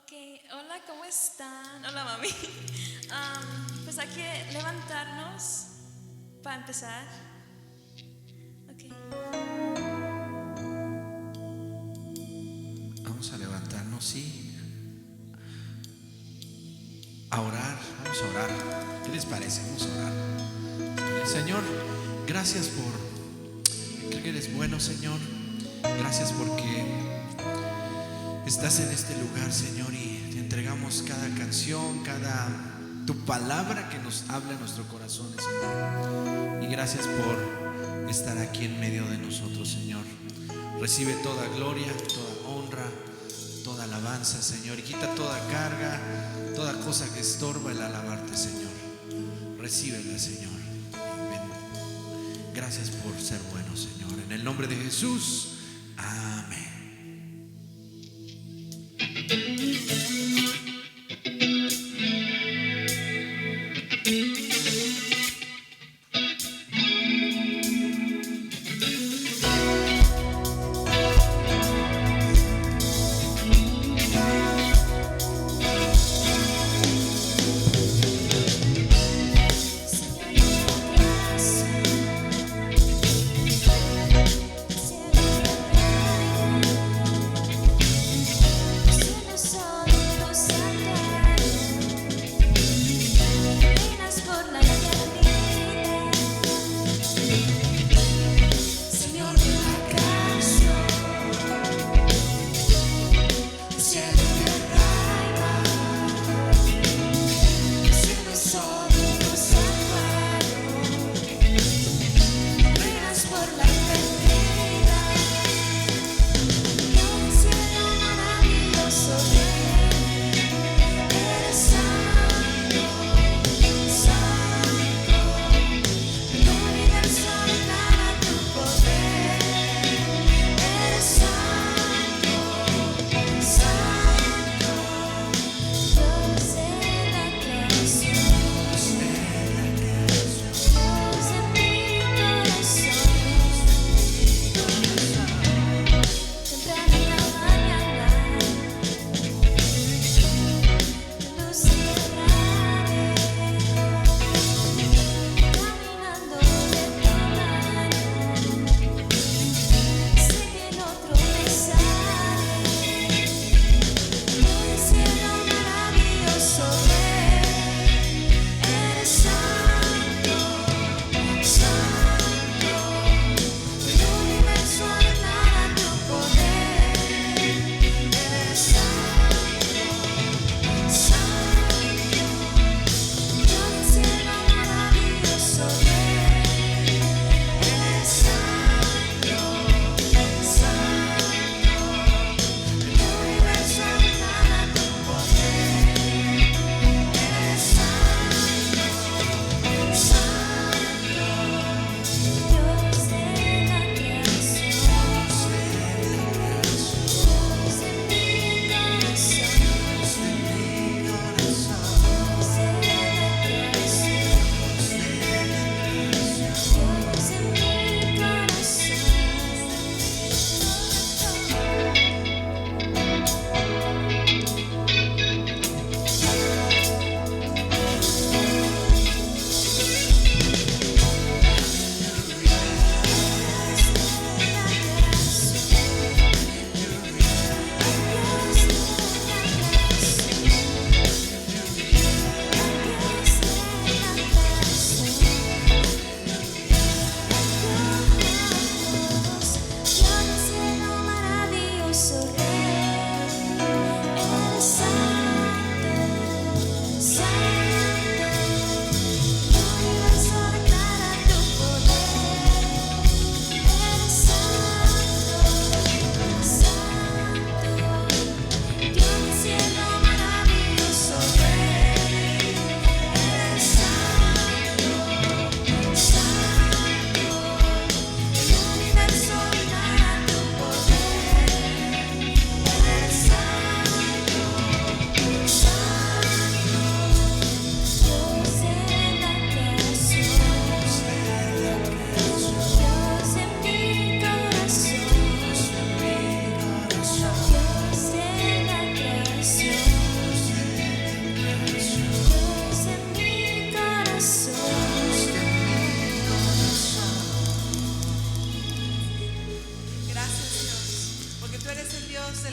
Ok, hola, ¿cómo están? Hola, mami. Pues hay que levantarnos para empezar. Ok. Vamos a levantarnos y a orar. Vamos a orar. ¿Qué les parece? Vamos a orar. Señor, gracias creo que eres bueno, Señor. Gracias porque estás en este lugar, Señor, y te entregamos cada canción, cada tu palabra que nos habla en nuestro corazón, Señor. Y gracias por estar aquí en medio de nosotros, Señor. Recibe toda gloria, toda honra, toda alabanza, Señor, y quita toda carga, toda cosa que estorba el alabarte, Señor. Recíbela, Señor. Ven. Gracias por ser bueno, Señor. En el nombre de Jesús, amén. Señor, gracias. Cielo,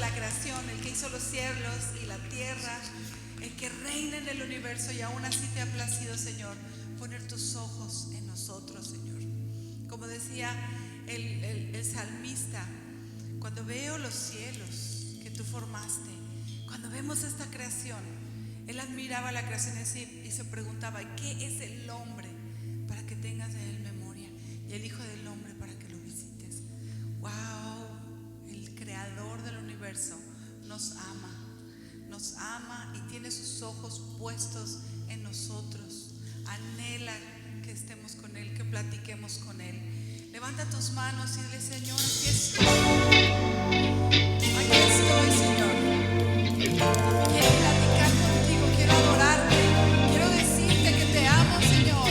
la creación, el que hizo los cielos y la tierra, el que reina en el universo, y aún así te ha placido, Señor, poner tus ojos en nosotros, Señor. Como decía el salmista, cuando veo los cielos que tú formaste, cuando vemos esta creación, él admiraba la creación y se preguntaba: ¿qué es el hombre para que tengas de él memoria? Y el Hijo del Hombre para que lo visites. ¡Wow! El creador del universo nos ama y tiene sus ojos puestos en nosotros. Anhela que estemos con él, que platiquemos con él. Levanta tus manos y dile: Señor, aquí estoy. Aquí estoy, Señor. Quiero platicar contigo, quiero adorarte, quiero decirte que te amo, Señor.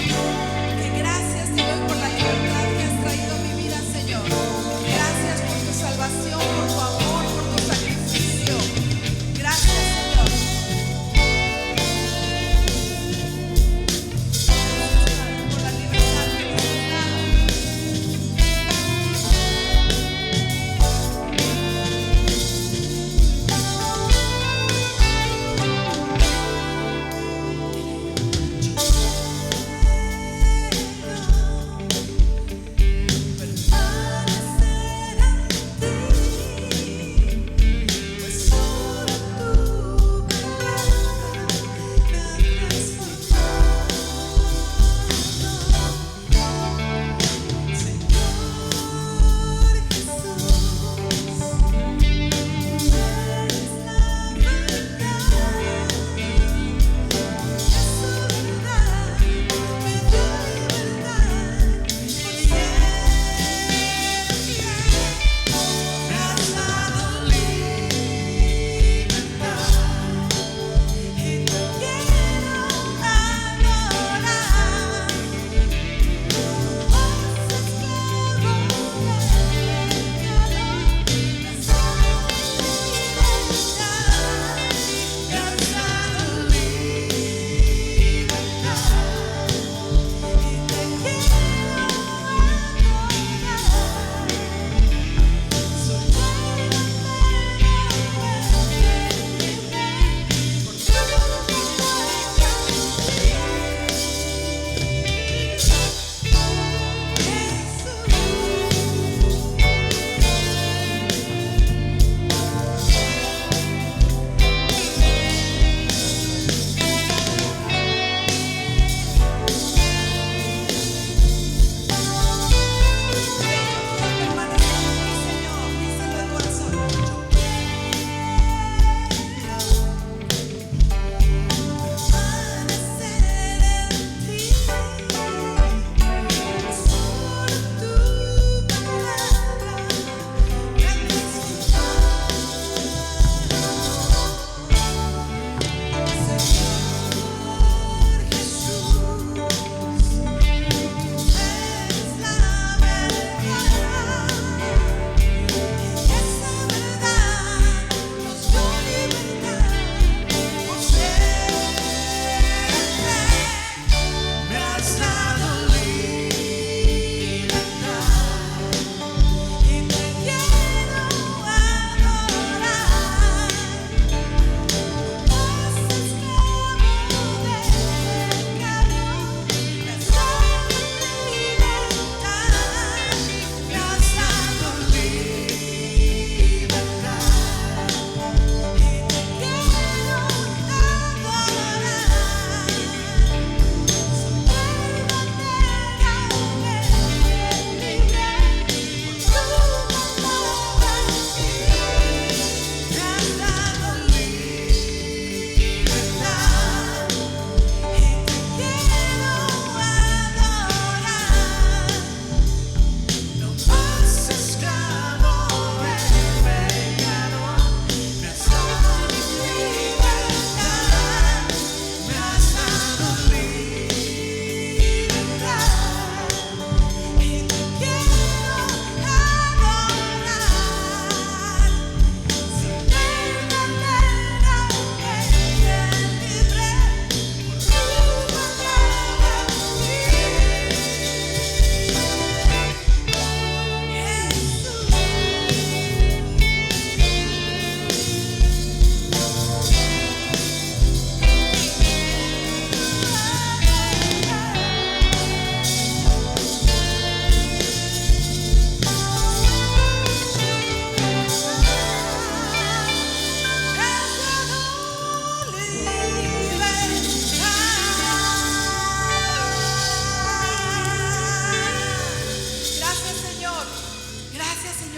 Que gracias te doy por la libertad que has traído a mi vida, Señor. Gracias por tu salvación, por tu amor, por tu sacrificio. Gracias, Señor. Por la libertad que nos has dado.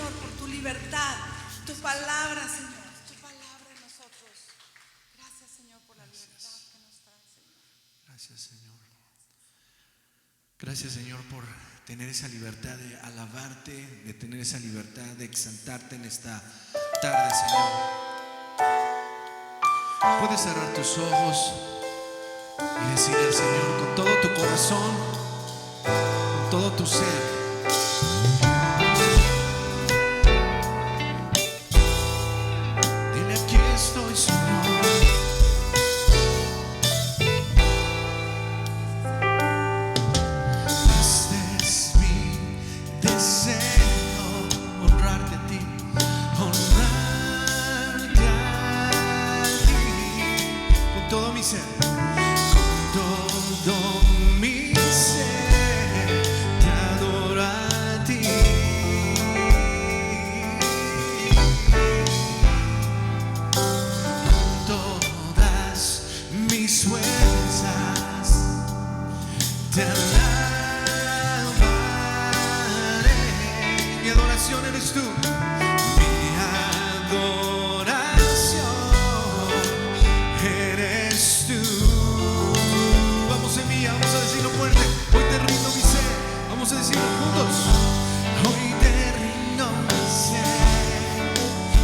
Señor, por tu libertad, tu palabra, Señor, tu palabra en nosotros. Gracias, Señor, por la libertad que nos trae, Señor. Gracias, Señor. Gracias, Señor, por tener esa libertad de alabarte, de tener esa libertad de exaltarte en esta tarde, Señor. Puedes cerrar tus ojos y decirle al Señor con todo tu corazón, con todo tu ser: dile, aquí estoy, Señor. Este es mi deseo, honrarte a ti, honrarte a ti, con todo mi ser, con todo mi ser, te adoro a ti. Con todas mis fuerzas te alabaré. Mi adoración eres tú. Mi adoración eres tú. Vamos, Semilla, vamos a decirlo fuerte. Hoy te rindo mi ser. Vamos a decirlo juntos. Hoy te rindo mi ser.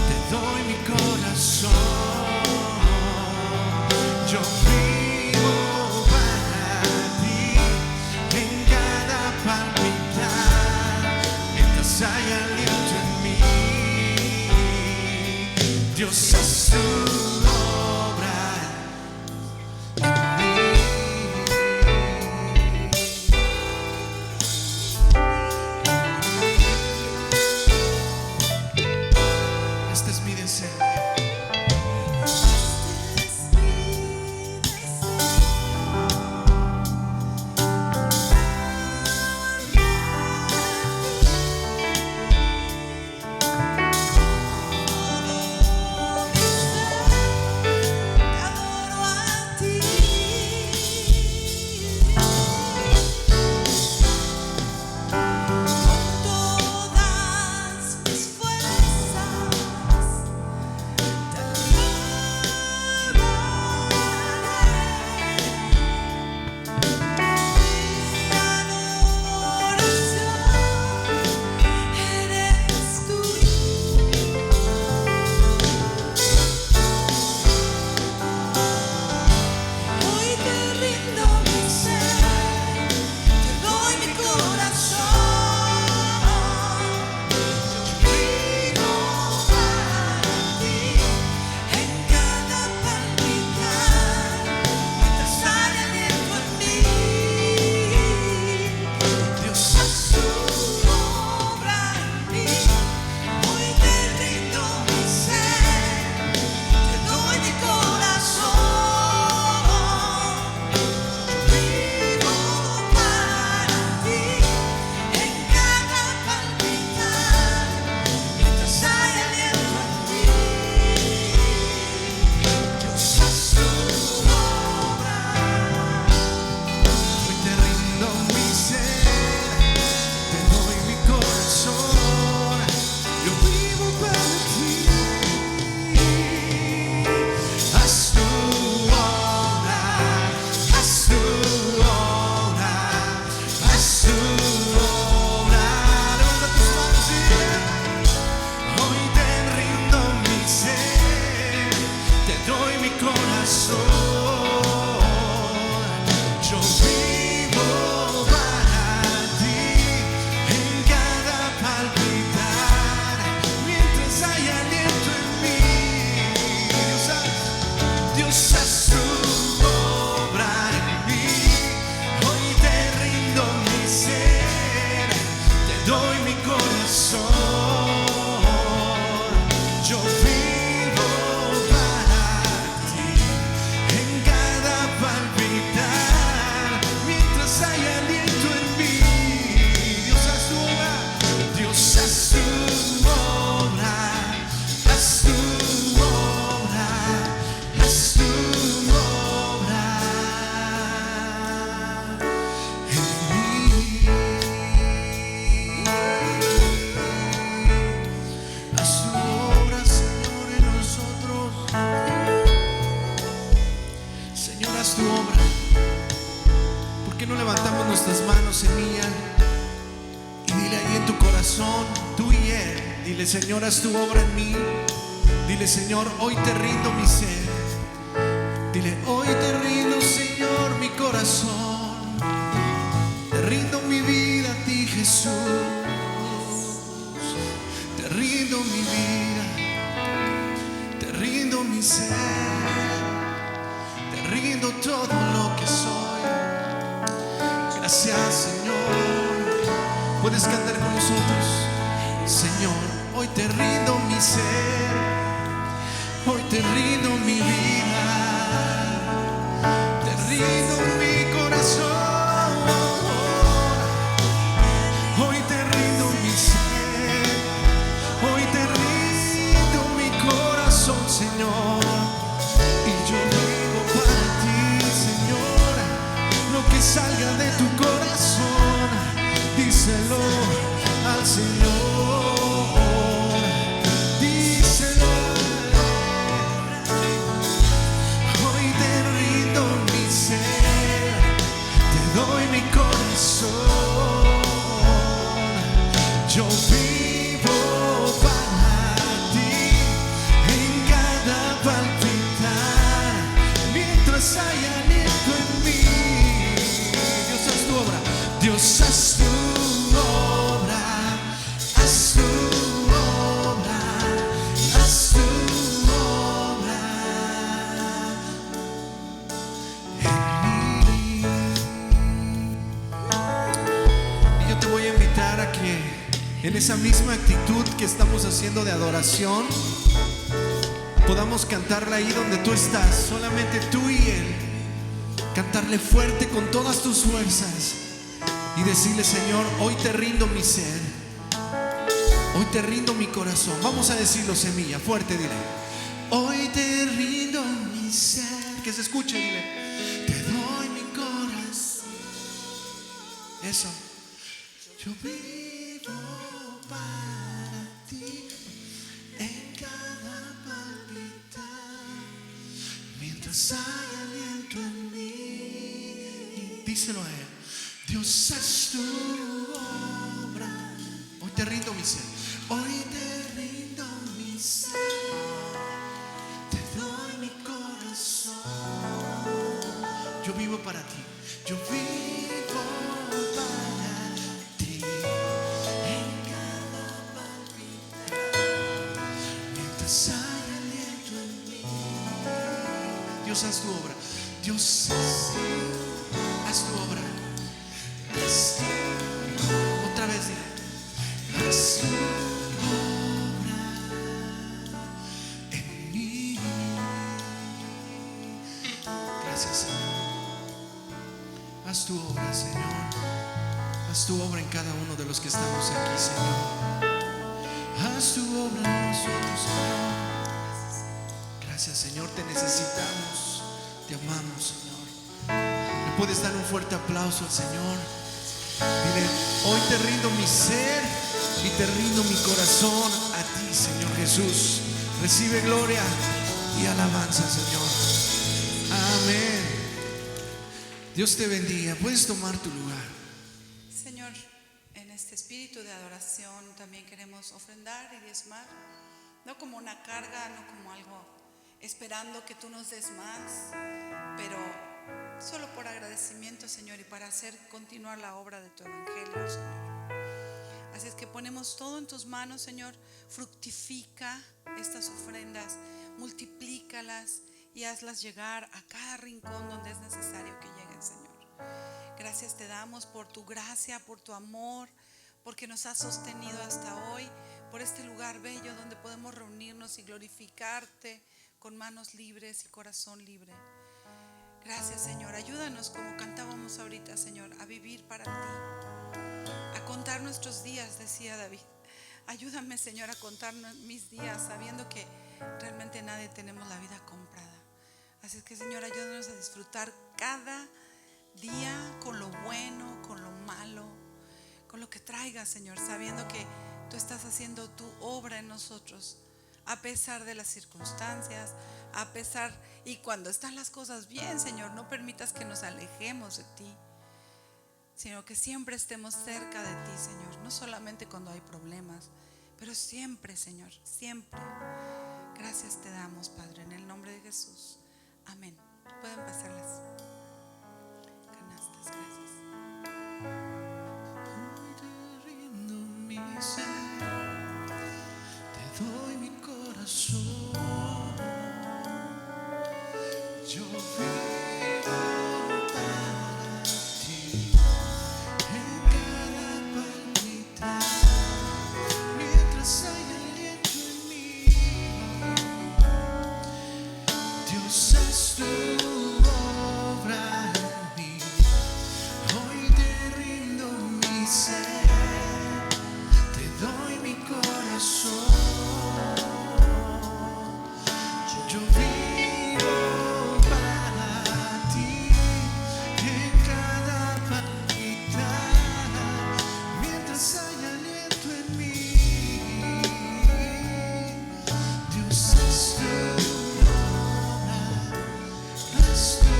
Te doy mi corazón. Yo vivo para ti en cada palpitar, mientras hay aliento en mí. Dios, haz tu obra en mí. Este es mi deseo. tu corazón, tú y Él. Dile, Señor, haz tu obra en mí. Dile, Señor, hoy te rindo mi ser. Dile, hoy te rindo, Señor, mi corazón. Te rindo mi vida a ti, Jesús. Te rindo mi vida. Te rindo mi ser. Te rindo todo lo que soy. Gracias, Señor. Puedes cantar con nosotros. Señor, hoy te rindo mi ser. Hoy te rindo mi vida. Te rindo mi corazón. Hoy te rindo mi ser. Hoy te rindo mi corazón, Señor. Y yo vivo para ti, Señor. Lo que salga de tu corazón, díselo al Señor. Díselo. Hoy te rindo mi ser. Te doy mi corazón. Yo vivo para ti en cada palpitar. Mientras hay aliento en mí. Dios, haz tu obra. Dios, haz tu obra. Haz tu obra. Haz tu obra en mí. Y yo te voy a invitar a que en esa misma actitud que estamos haciendo de adoración, podamos cantarla ahí donde tú estás, solamente tú y Él. Cantarle fuerte con todas tus fuerzas y decirle, Señor, hoy te rindo mi ser. Hoy te rindo mi corazón. Vamos a decirlo, Semilla, fuerte, dile. Hoy te rindo mi ser. Que se escuche, dile. Te doy mi corazón. Eso. Yo vivo para ti en cada palpitar. Mientras hay aliento en mí. Díselo a Él. Dios, haz tu obra. Hoy te rindo mi ser. Hoy te rindo mi ser. Te doy mi corazón. Yo vivo para ti. Yo vivo para ti en cada palpitar. Mientras hay aliento en mí. Dios, haz tu obra. Dios, haz tu obra. Haz tu- Otra vez dile. Haz tu obra en mí. Gracias, Señor. Haz tu obra, Señor. Haz tu obra en cada uno de los que estamos aquí, Señor. Haz tu obra en nosotros, Señor. Gracias, Señor. Te necesitamos. Te amamos, Señor. ¿Le puedes dar un fuerte aplauso al Señor? Dile, hoy te rindo mi ser y te rindo mi corazón a ti, Señor Jesús. Recibe gloria y alabanza, Señor. Amén. Dios te bendiga. Puedes tomar tu lugar. Señor, en este espíritu de adoración también queremos ofrendar y diezmar, no como una carga, no como algo esperando que tú nos des más, pero solo por agradecimiento, Señor, y para hacer continuar la obra de tu evangelio, Señor. Así es que ponemos todo en tus manos, Señor. Fructifica estas ofrendas, multiplícalas y hazlas llegar a cada rincón donde es necesario que lleguen, Señor. Gracias te damos por tu gracia, por tu amor, porque nos has sostenido hasta hoy, por este lugar bello donde podemos reunirnos y glorificarte con manos libres y corazón libre. Gracias, Señor. Ayúdanos, como cantábamos ahorita, Señor, a vivir para ti, a contar nuestros días, decía David. Ayúdame, Señor, a contar mis días sabiendo que realmente nadie tenemos la vida comprada. Así es que, Señor, ayúdanos a disfrutar cada día con lo bueno, con lo malo, con lo que traiga, Señor, sabiendo que tú estás haciendo tu obra en nosotros, a pesar de las circunstancias, a pesar, y cuando están las cosas bien, Señor, no permitas que nos alejemos de ti. sino que siempre estemos cerca de ti, Señor, no solamente cuando hay problemas, pero siempre, Señor, siempre. Gracias te damos, Padre, en el nombre de Jesús. Amén. Pueden pasar las canastas, gracias. Hoy te rindo mi ser, te doy mi corazón. Yo vivo para ti en cada palpitar, mientras hay aliento en mí. Dios, haz tu obra en mí. Hoy te rindo mi ser, te doy mi corazón. Yo vivo para ti en cada palpitar, mientras hay aliento en mí. Dios, haz tu obra, haz tu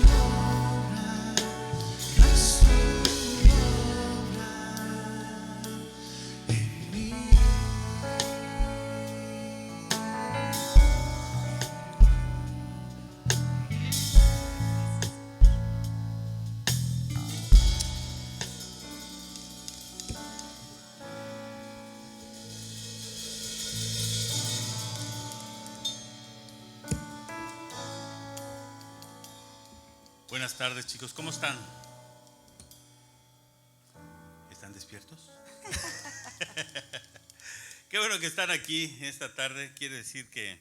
obra, haz tu obra en mí. Buenas tardes, chicos, ¿cómo están? ¿Están despiertos? Qué bueno que están aquí esta tarde. Quiere decir que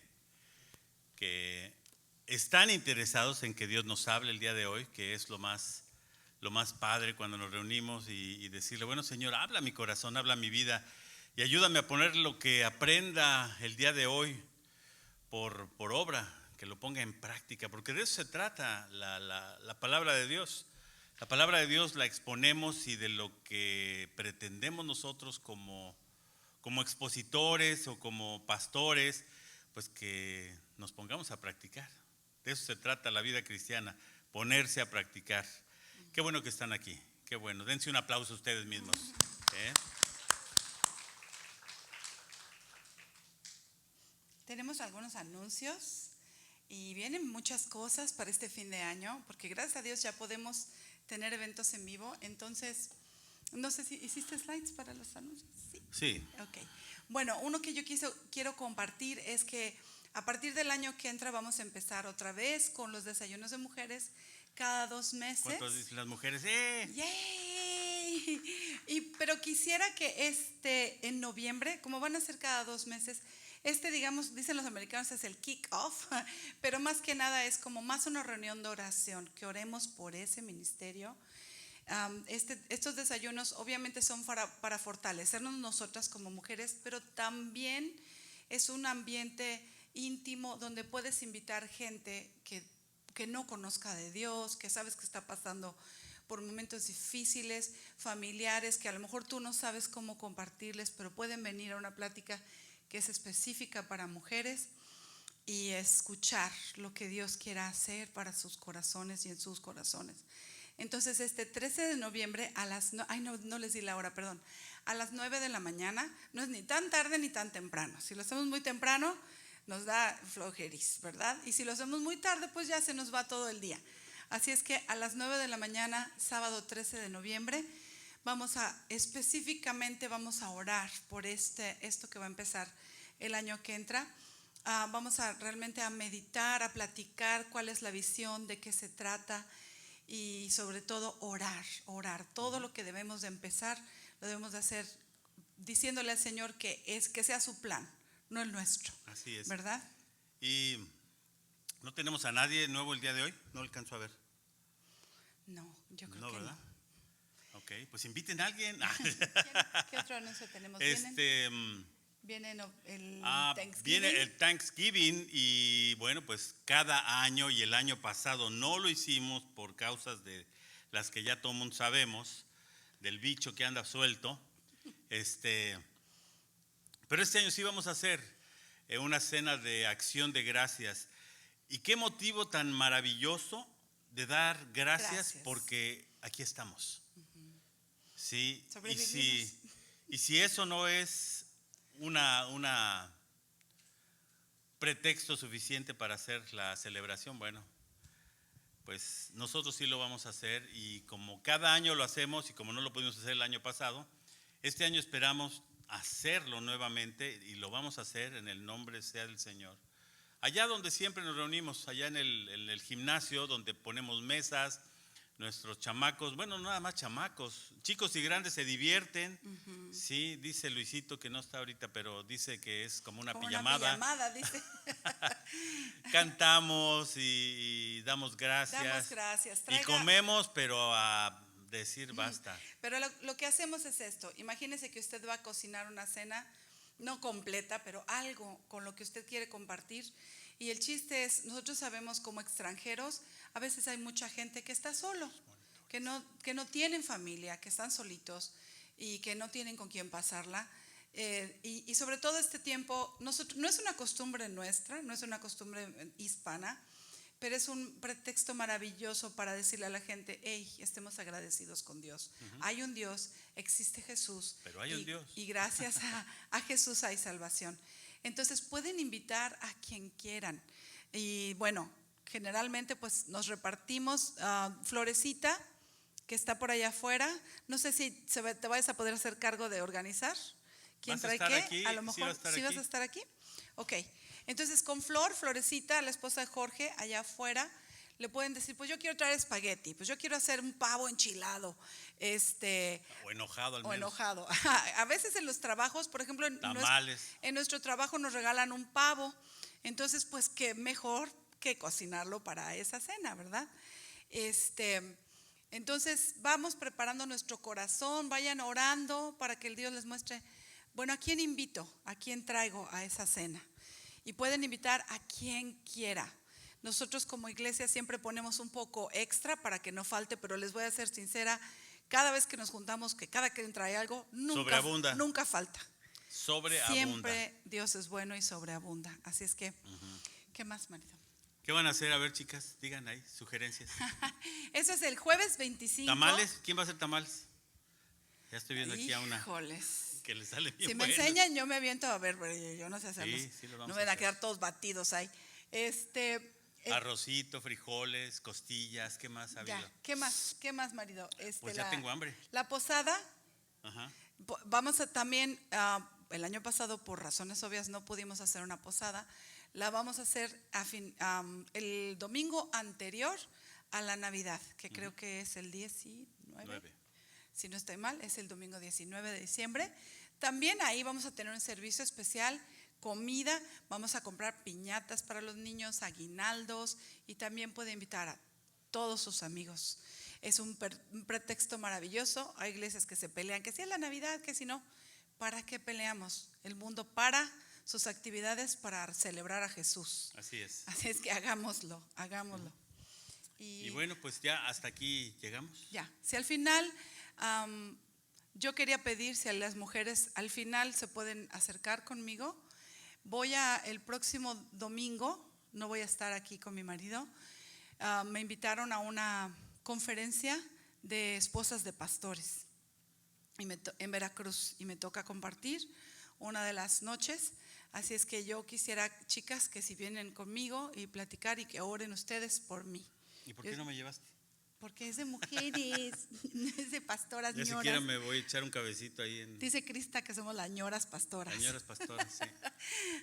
están interesados en que Dios nos hable el día de hoy, que es lo más padre cuando nos reunimos y decirle, bueno, Señor, habla mi corazón, habla mi vida y ayúdame a poner lo que aprenda el día de hoy por obra, que lo ponga en práctica, porque de eso se trata la palabra de Dios. La palabra de Dios la exponemos y de lo que pretendemos nosotros como expositores o como pastores, pues que nos pongamos a practicar. De eso se trata la vida cristiana, ponerse a practicar. Qué bueno que están aquí, qué bueno. Dense un aplauso a ustedes mismos. Tenemos algunos anuncios y vienen muchas cosas para este fin de año, porque gracias a Dios ya podemos tener eventos en vivo. Entonces, no sé si hiciste slides para los anuncios. Sí. Ok. Bueno, uno que yo quiero compartir es que a partir del año que entra vamos a empezar otra vez con los desayunos de mujeres cada 2 meses. ¿Cuántos dicen las mujeres? ¡Yay! Pero quisiera que en noviembre, como van a ser cada 2 meses, digamos, dicen los americanos, es el kick-off, pero más que nada es como más una reunión de oración, que oremos por ese ministerio. Estos desayunos obviamente son para fortalecernos nosotras como mujeres, pero también es un ambiente íntimo donde puedes invitar gente que no conozca de Dios, que sabes que está pasando por momentos difíciles, familiares, que a lo mejor tú no sabes cómo compartirles, pero pueden venir a una plática que es específica para mujeres y escuchar lo que Dios quiera hacer para sus corazones y en sus corazones. Entonces 13 de noviembre no les di la hora, perdón, a las 9 de la mañana, no es ni tan tarde ni tan temprano. Si lo hacemos muy temprano nos da flojeris, ¿verdad? Y si lo hacemos muy tarde, pues ya se nos va todo el día. Así es que a las 9 de la mañana, sábado 13 de noviembre, específicamente vamos a orar por esto que va a empezar el año que entra. Vamos a realmente a meditar, a platicar cuál es la visión, de qué se trata y sobre todo orar. Todo lo que debemos de empezar lo debemos de hacer diciéndole al Señor que sea su plan, no el nuestro. Así es. ¿Verdad? Y no tenemos a nadie nuevo el día de hoy, no alcanzo a ver. No, yo creo No, que ¿verdad? Ok, pues inviten a alguien. ¿Qué otro anuncio tenemos? Viene el Thanksgiving. Viene el Thanksgiving y bueno, pues cada año, y el año pasado no lo hicimos por causas de las que ya todo el mundo sabemos, del bicho que anda suelto. Pero este año sí vamos a hacer una cena de acción de gracias. Y qué motivo tan maravilloso de dar gracias. Porque aquí estamos. Sí, Sobrevivimos. y si eso no es una pretexto suficiente para hacer la celebración, bueno, pues nosotros sí lo vamos a hacer, y como cada año lo hacemos y como no lo pudimos hacer el año pasado, este año esperamos hacerlo nuevamente y lo vamos a hacer en el nombre sea del Señor. Allá donde siempre nos reunimos, allá en el gimnasio donde ponemos mesas, nuestros chamacos, bueno, nada más chamacos, chicos y grandes se divierten. Sí, dice Luisito que no está ahorita, pero dice que es como una Como pijamada. una pijamada, dice. Cantamos y damos gracias. Damos gracias. Y comemos, pero a decir basta. Pero lo que hacemos es esto. Imagínese que usted va a cocinar una cena, no completa, pero algo con lo que usted quiere compartir. Y el chiste es, nosotros sabemos como extranjeros, a veces hay mucha gente que está solo, que no tienen familia, que están solitos y que no tienen con quién pasarla. Y sobre todo este tiempo, no es una costumbre nuestra, no es una costumbre hispana, pero es un pretexto maravilloso para decirle a la gente: hey, estemos agradecidos con Dios. Hay un Dios, existe Jesús. Pero hay un Dios. Y gracias a Jesús hay salvación. Entonces pueden invitar a quien quieran. Y bueno, generalmente pues nos repartimos. Florecita, que está por allá afuera, no sé si te vayas a poder hacer cargo de organizar. ¿Quién trae qué? Aquí, A lo mejor sí vas a estar aquí. Ok, entonces con Florecita, la esposa de Jorge, allá afuera, le pueden decir: pues yo quiero traer espagueti, pues yo quiero hacer un pavo enchilado, o enojado al menos. o enojado. A veces en los trabajos, por ejemplo, Tamales. en nuestro trabajo nos regalan un pavo, entonces pues qué mejor que cocinarlo para esa cena, ¿verdad? Entonces vamos preparando nuestro corazón, vayan orando para que el Dios les muestre, bueno, ¿a quién invito? ¿A quién traigo a esa cena? Y pueden invitar a quien quiera. Nosotros como iglesia siempre ponemos un poco extra para que no falte, pero les voy a ser sincera, cada vez que nos juntamos, que cada quien trae algo, nunca falta. Sobreabunda. Siempre Dios es bueno y sobreabunda. Así es que, ¿qué más, marido? ¿Qué van a hacer? A ver, chicas, digan ahí, sugerencias. Eso es el jueves 25. ¿Tamales? ¿Quién va a hacer tamales? Ya estoy viendo aquí a una Híjoles. que le sale bien Si me buena. enseñan, yo me aviento a ver, pero yo no sé hacerlos. Sí, lo vamos no a me van a hacer. quedar todos batidos ahí. Arrocito, frijoles, costillas, ¿qué más ha habido? Ya, ¿qué más, marido? Pues ya tengo hambre. La posada, Ajá. vamos a también, el año pasado por razones obvias no pudimos hacer una posada, la vamos a hacer el domingo anterior a la Navidad, que creo que es el 19. Si no estoy mal, es el domingo 19 de diciembre. También ahí vamos a tener un servicio especial, comida, vamos a comprar piñatas para los niños, aguinaldos, y también puede invitar a todos sus amigos. Es un pretexto maravilloso. Hay iglesias que se pelean, que si es la Navidad, que si no. ¿Para qué peleamos? El mundo para sus actividades para celebrar a Jesús. Así es. Así es que hagámoslo. Y bueno, pues ya hasta aquí llegamos. Ya, si al final, yo quería pedir si a las mujeres al final se pueden acercar conmigo. El próximo domingo, no voy a estar aquí con mi marido, me invitaron a una conferencia de esposas de pastores en Veracruz, y me toca compartir una de las noches. Así es que yo quisiera, chicas, que si vienen conmigo y platicar y que oren ustedes por mí. ¿Y por qué no me llevaste? Porque es de mujeres, no es de pastoras, Ya ñoras. siquiera me voy a echar un cabecito ahí en Dice Crista que somos las ñoras pastoras. Señoras Pastoras, sí.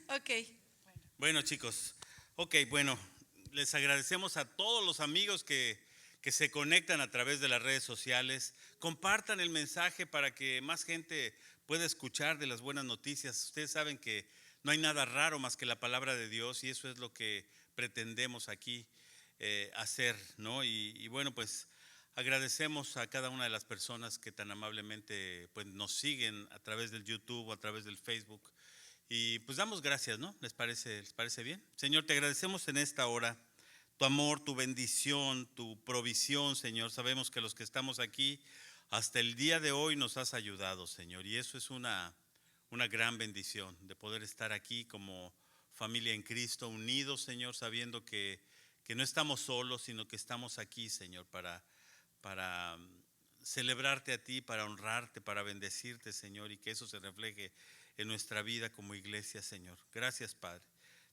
Ok. Bueno, chicos, bueno, les agradecemos a todos los amigos que se conectan a través de las redes sociales. Compartan el mensaje para que más gente pueda escuchar de las buenas noticias. Ustedes saben que no hay nada raro más que la palabra de Dios, y eso es lo que pretendemos aquí hacer, ¿no? Y bueno, pues agradecemos a cada una de las personas que tan amablemente pues, nos siguen a través del YouTube o a través del Facebook. Y pues damos gracias, ¿no? ¿Les parece bien? Señor, te agradecemos en esta hora tu amor, tu bendición, tu provisión, Señor. Sabemos que los que estamos aquí hasta el día de hoy nos has ayudado, Señor. Y eso es una gran bendición de poder estar aquí como familia en Cristo, unidos, Señor, sabiendo que no estamos solos, sino que estamos aquí, Señor, para celebrarte a ti, para honrarte, para bendecirte, Señor, y que eso se refleje en nuestra vida como iglesia, Señor. Gracias, Padre.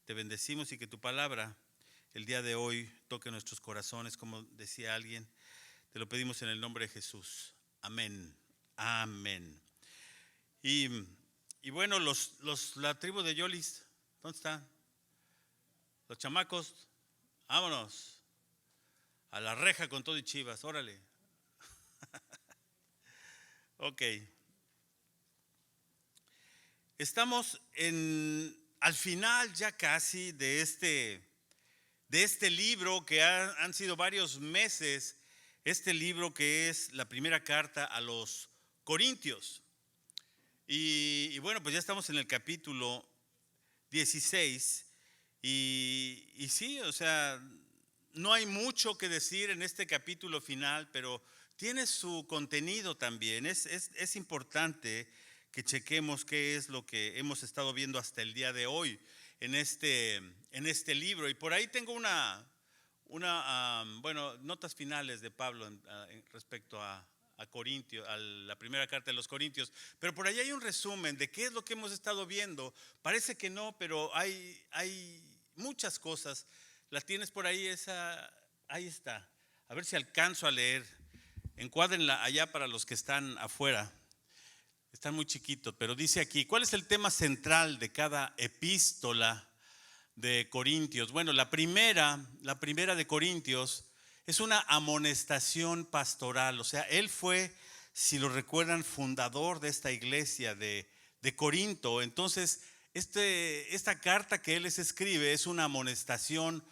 Te bendecimos y que tu palabra el día de hoy toque nuestros corazones, como decía alguien. Te lo pedimos en el nombre de Jesús. Amén. Amén. Y bueno, la tribu de Yolis, ¿dónde están? Los chamacos, vámonos. A la reja con todo y Chivas, órale. Ok. Estamos al final ya casi de este libro que han sido varios meses, este libro que es la primera carta a los Corintios. Y bueno, pues ya estamos en el capítulo 16 y sí, o sea, no hay mucho que decir en este capítulo final, pero tiene su contenido también. Es importante que chequemos qué es lo que hemos estado viendo hasta el día de hoy en este libro. Y por ahí tengo bueno, notas finales de Pablo respecto a Corintios, a la primera carta de los Corintios, pero por ahí hay un resumen de qué es lo que hemos estado viendo. Parece que no, pero hay muchas cosas. ¿La tienes por ahí? Ahí está. A ver si alcanzo a leer. Encuádrenla allá para los que están afuera. Están muy chiquitos, pero dice aquí, ¿cuál es el tema central de cada epístola de Corintios? Bueno, la primera de Corintios es una amonestación pastoral. O sea, él fue, si lo recuerdan, fundador de esta iglesia de Corinto. Entonces, esta carta que él les escribe es una amonestación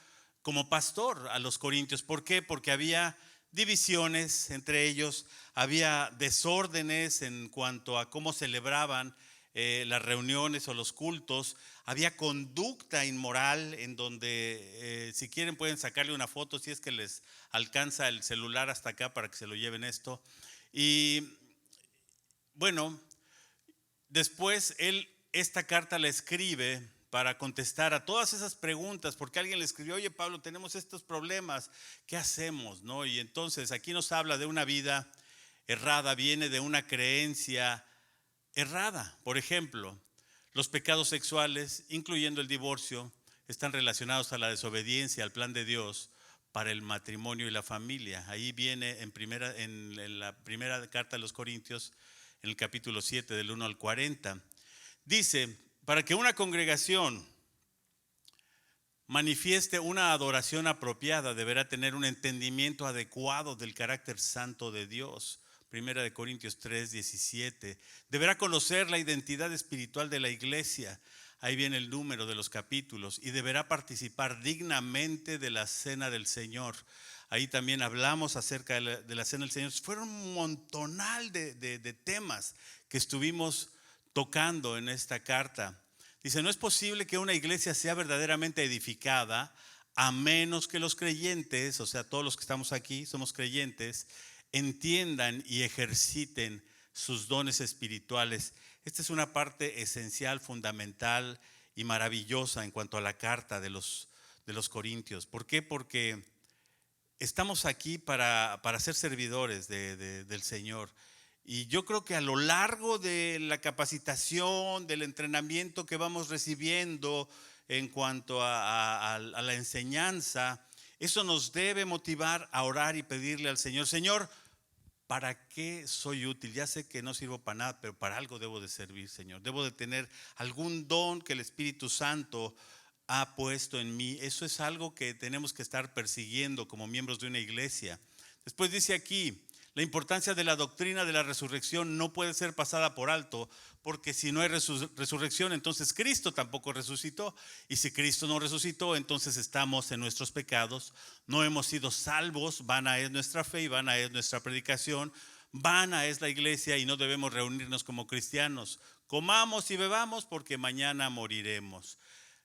como pastor a los corintios. ¿Por qué? Porque había divisiones entre ellos, había desórdenes en cuanto a cómo celebraban las reuniones o los cultos, había conducta inmoral en donde si quieren pueden sacarle una foto si es que les alcanza el celular hasta acá para que se lo lleven esto. Y bueno, después él esta carta la escribe para contestar a todas esas preguntas, porque alguien le escribió, oye Pablo, tenemos estos problemas, ¿qué hacemos? ¿No? Y entonces aquí nos habla de una vida errada, viene de una creencia errada. Por ejemplo, los pecados sexuales, incluyendo el divorcio, están relacionados a la desobediencia al plan de Dios para el matrimonio y la familia. Ahí viene en la primera carta de los Corintios, en el capítulo 7, del 1 al 40. Dice, para que una congregación manifieste una adoración apropiada, deberá tener un entendimiento adecuado del carácter santo de Dios. Primera de Corintios 3, 17. Deberá conocer la identidad espiritual de la iglesia. Ahí viene el número de los capítulos. Y deberá participar dignamente de la cena del Señor. Ahí también hablamos acerca de la cena del Señor. Fueron un montonal de temas que estuvimos tocando en esta carta. Dice, no es posible que una iglesia sea verdaderamente edificada a menos que los creyentes, o sea, todos los que estamos aquí somos creyentes, entiendan y ejerciten sus dones espirituales. Esta es una parte esencial, fundamental y maravillosa en cuanto a la carta de los Corintios. ¿Por qué? Porque estamos aquí para ser servidores del Señor. Y yo creo que a lo largo de la capacitación, del entrenamiento que vamos recibiendo en cuanto a la enseñanza, eso nos debe motivar a orar y pedirle al Señor, Señor, ¿para qué soy útil? Ya sé que no sirvo para nada, pero para algo debo de servir, Señor. Debo de tener algún don que el Espíritu Santo ha puesto en mí. Eso es algo que tenemos que estar persiguiendo como miembros de una iglesia. Después dice aquí, la importancia de la doctrina de la resurrección no puede ser pasada por alto, porque si no hay resurrección, entonces Cristo tampoco resucitó. Y si Cristo no resucitó, entonces estamos en nuestros pecados, no hemos sido salvos, vana es nuestra fe y vana es nuestra predicación, vana es la iglesia y no debemos reunirnos como cristianos. Comamos y bebamos porque mañana moriremos.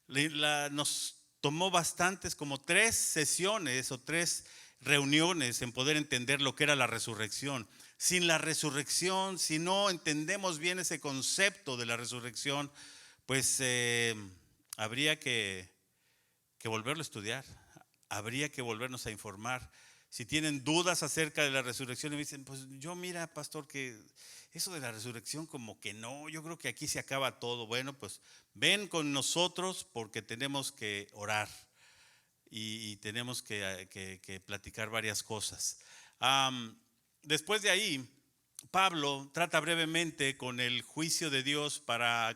Nos tomó bastantes, como 3 sesiones o 3 reuniones en poder entender lo que era la resurrección. Sin la resurrección, si no entendemos bien ese concepto de la resurrección, pues habría que volverlo a estudiar, habría que volvernos a informar. Si tienen dudas acerca de la resurrección y me dicen, pues yo mira, pastor, que eso de la resurrección como que no, yo creo que aquí se acaba todo. Bueno, pues ven con nosotros porque tenemos que orar y tenemos que platicar varias cosas. Después de ahí, Pablo trata brevemente con el juicio de Dios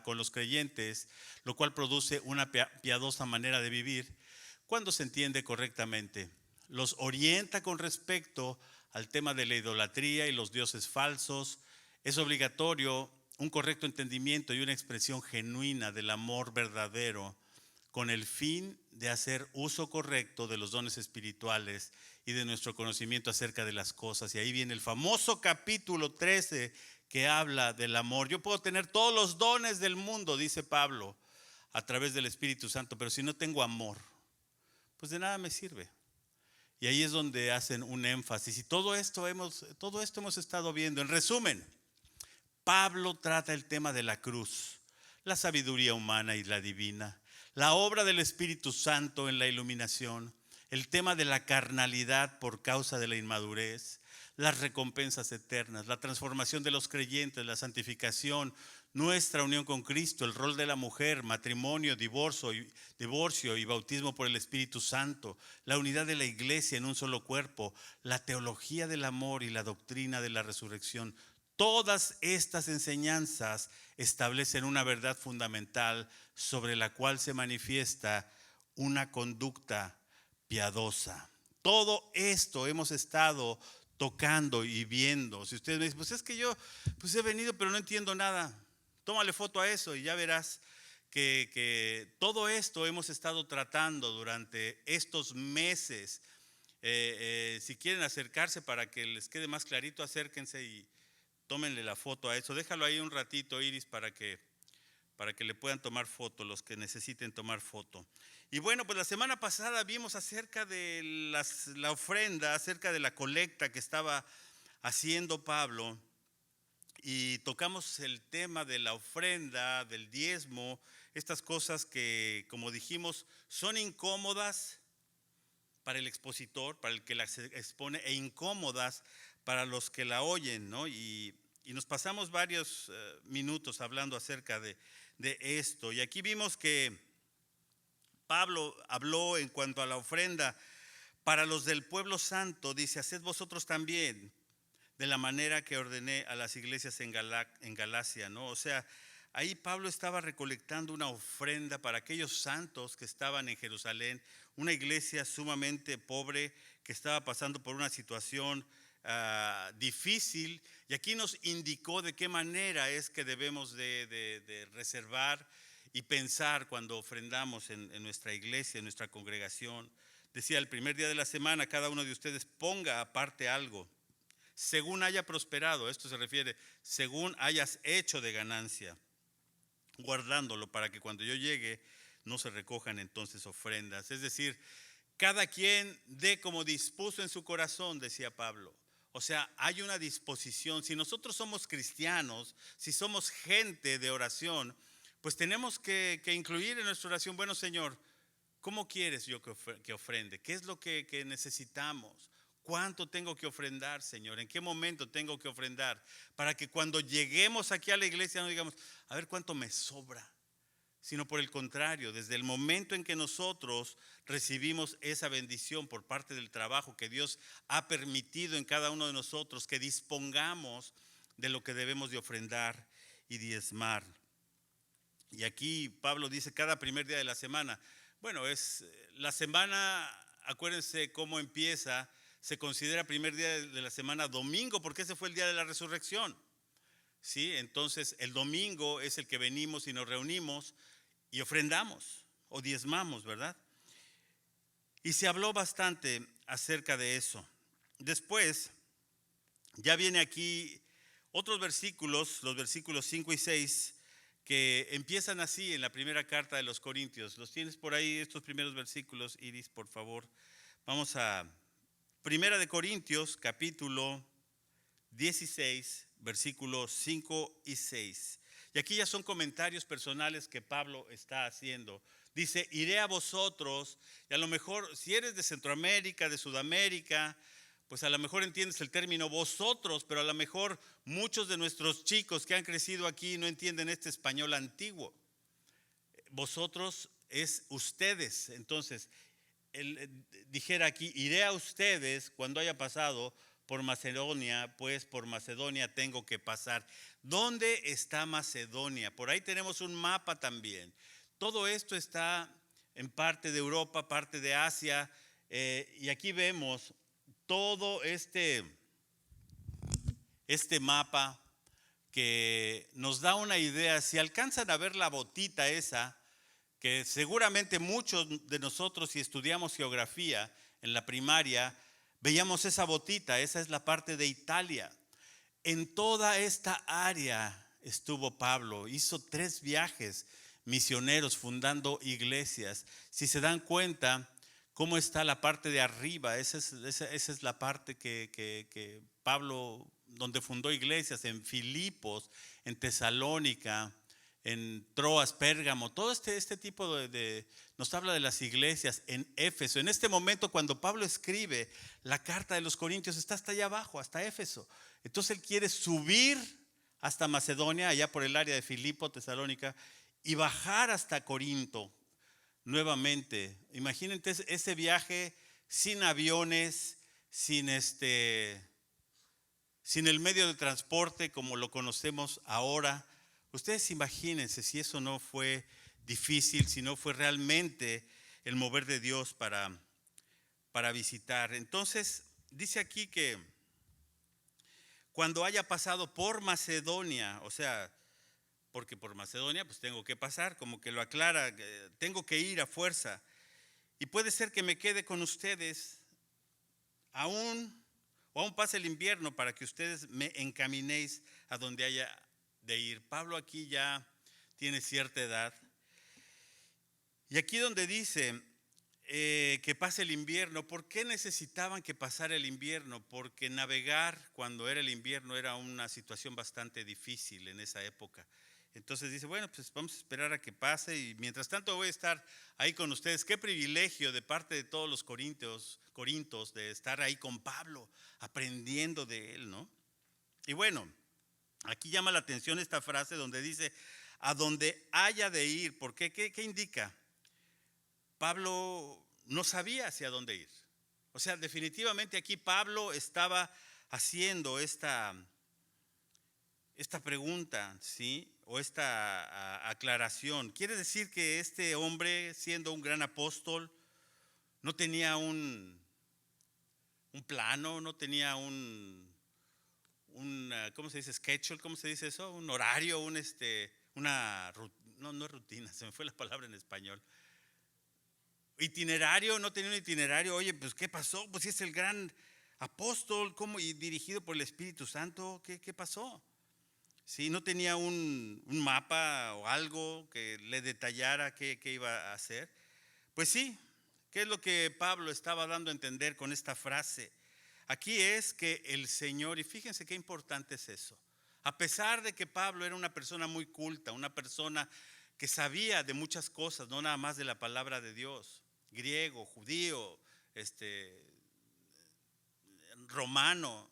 con los creyentes, lo cual produce una piadosa manera de vivir cuando se entiende correctamente. Los orienta con respecto al tema de la idolatría y los dioses falsos. Es obligatorio un correcto entendimiento y una expresión genuina del amor verdadero con el fin de hacer uso correcto de los dones espirituales y de nuestro conocimiento acerca de las cosas. Y ahí viene el famoso capítulo 13 que habla del amor. Yo puedo tener todos los dones del mundo, dice Pablo, a través del Espíritu Santo, pero si no tengo amor, pues de nada me sirve. Y ahí es donde hacen un énfasis. Y todo esto hemos estado viendo. En resumen, Pablo trata el tema de la cruz, la sabiduría humana y la divina, la obra del Espíritu Santo en la iluminación, el tema de la carnalidad por causa de la inmadurez, las recompensas eternas, la transformación de los creyentes, la santificación, nuestra unión con Cristo, el rol de la mujer, matrimonio, divorcio y bautismo por el Espíritu Santo, la unidad de la iglesia en un solo cuerpo, la teología del amor y la doctrina de la resurrección. Todas estas enseñanzas establecen una verdad fundamental sobre la cual se manifiesta una conducta piadosa. Todo esto hemos estado tocando y viendo. Si ustedes me dicen, pues es que yo he venido pero no entiendo nada, tómale foto a eso y ya verás que todo esto hemos estado tratando durante estos meses. Si quieren acercarse para que les quede más clarito, acérquense y tómenle la foto a eso. Déjalo ahí un ratito, Iris, para que le puedan tomar foto los que necesiten tomar foto. Y bueno, pues la semana pasada vimos acerca de la ofrenda, acerca de la colecta que estaba haciendo Pablo, y tocamos el tema de la ofrenda, del diezmo, estas cosas que, como dijimos, son incómodas para el expositor, para el que las expone, e incómodas para los que la oyen, ¿no? Y nos pasamos varios minutos hablando acerca de esto. Y aquí vimos que Pablo habló en cuanto a la ofrenda para los del pueblo santo. Dice, haced vosotros también de la manera que ordené a las iglesias en Galacia, ¿no? O sea, ahí Pablo estaba recolectando una ofrenda para aquellos santos que estaban en Jerusalén, una iglesia sumamente pobre que estaba pasando por una situación difícil, y aquí nos indicó de qué manera es que debemos de reservar y pensar cuando ofrendamos en nuestra iglesia, en nuestra congregación. Decía, el primer día de la semana cada uno de ustedes ponga aparte algo, según haya prosperado. Esto se refiere, según hayas hecho de ganancia, guardándolo para que cuando yo llegue no se recojan entonces ofrendas. Es decir, cada quien dé como dispuso en su corazón, decía Pablo. O sea, hay una disposición. Si nosotros somos cristianos, si somos gente de oración, pues tenemos que incluir en nuestra oración, bueno, Señor, ¿cómo quieres yo que ofrende? ¿Qué es lo que necesitamos? ¿Cuánto tengo que ofrendar, Señor? ¿En qué momento tengo que ofrendar? Para que cuando lleguemos aquí a la iglesia no digamos, a ver cuánto me sobra. Sino por el contrario, desde el momento en que nosotros recibimos esa bendición por parte del trabajo que Dios ha permitido en cada uno de nosotros, que dispongamos de lo que debemos de ofrendar y diezmar. Y aquí Pablo dice cada primer día de la semana. Bueno, es la semana, acuérdense cómo empieza, se considera primer día de la semana domingo, porque ese fue el día de la resurrección. ¿Sí? Entonces el domingo es el que venimos y nos reunimos y ofrendamos o diezmamos, ¿verdad? Y se habló bastante acerca de eso. Después, ya viene aquí otros versículos, los versículos 5 y 6, que empiezan así en la primera carta de los Corintios. ¿Los tienes por ahí estos primeros versículos, Iris, por favor? Vamos a Primera de Corintios, capítulo 16, versículos 5 y 6. Y aquí ya son comentarios personales que Pablo está haciendo. Dice, iré a vosotros, y a lo mejor si eres de Centroamérica, de Sudamérica, pues a lo mejor entiendes el término vosotros, pero a lo mejor muchos de nuestros chicos que han crecido aquí no entienden este español antiguo. Vosotros es ustedes. Entonces, él dijera aquí, iré a ustedes cuando haya pasado por Macedonia, pues por Macedonia tengo que pasar. ¿Dónde está Macedonia? Por ahí tenemos un mapa también. Todo esto está en parte de Europa, parte de Asia, y aquí vemos todo este mapa que nos da una idea. Si alcanzan a ver la botita esa, que seguramente muchos de nosotros, si estudiamos geografía en la primaria, veíamos esa botita. Esa es la parte de Italia. En toda esta área estuvo Pablo, hizo 3 viajes misioneros fundando iglesias. Si se dan cuenta cómo está la parte de arriba, esa es la parte que Pablo, donde fundó iglesias, en Filipos, en Tesalónica, en Troas, Pérgamo, todo este tipo nos habla de las iglesias en Éfeso. En este momento, cuando Pablo escribe la carta de los Corintios, está hasta allá abajo, hasta Éfeso. Entonces él quiere subir hasta Macedonia, allá por el área de Filipo, Tesalónica, y bajar hasta Corinto nuevamente. Imagínense ese viaje sin aviones, sin el medio de transporte como lo conocemos ahora. Ustedes imagínense si eso no fue difícil, si no fue realmente el mover de Dios para visitar. Entonces, dice aquí que cuando haya pasado por Macedonia, o sea, porque por Macedonia pues tengo que pasar, como que lo aclara, tengo que ir a fuerza. Y puede ser que me quede con ustedes aún pase el invierno para que ustedes me encaminéis a donde haya de ir. Pablo aquí ya tiene cierta edad. Y aquí donde dice que pase el invierno, ¿por qué necesitaban que pasara el invierno? Porque navegar cuando era el invierno era una situación bastante difícil en esa época. Entonces dice, bueno, pues vamos a esperar a que pase y mientras tanto voy a estar ahí con ustedes. Qué privilegio de parte de todos los corintios de estar ahí con Pablo, aprendiendo de él, ¿no? Y bueno, aquí llama la atención esta frase donde dice, a donde haya de ir. ¿Por qué? ¿Qué indica? Pablo no sabía hacia dónde ir. O sea, definitivamente aquí Pablo estaba haciendo esta pregunta, ¿sí? O esta aclaración. Quiere decir que este hombre, siendo un gran apóstol, no tenía un plano, no tenía ¿cómo se dice? Schedule, ¿cómo se dice eso? Un horario, no es rutina, se me fue la palabra en español. Itinerario, no tenía un itinerario. Oye, pues ¿qué pasó? Pues si es el gran apóstol, ¿cómo? Y dirigido por el Espíritu Santo, ¿qué pasó? Sí, no tenía un mapa o algo que le detallara qué iba a hacer. Pues sí, ¿qué es lo que Pablo estaba dando a entender con esta frase? Aquí es que el Señor, y fíjense qué importante es eso, a pesar de que Pablo era una persona muy culta, una persona que sabía de muchas cosas, no nada más de la palabra de Dios, griego, judío, romano,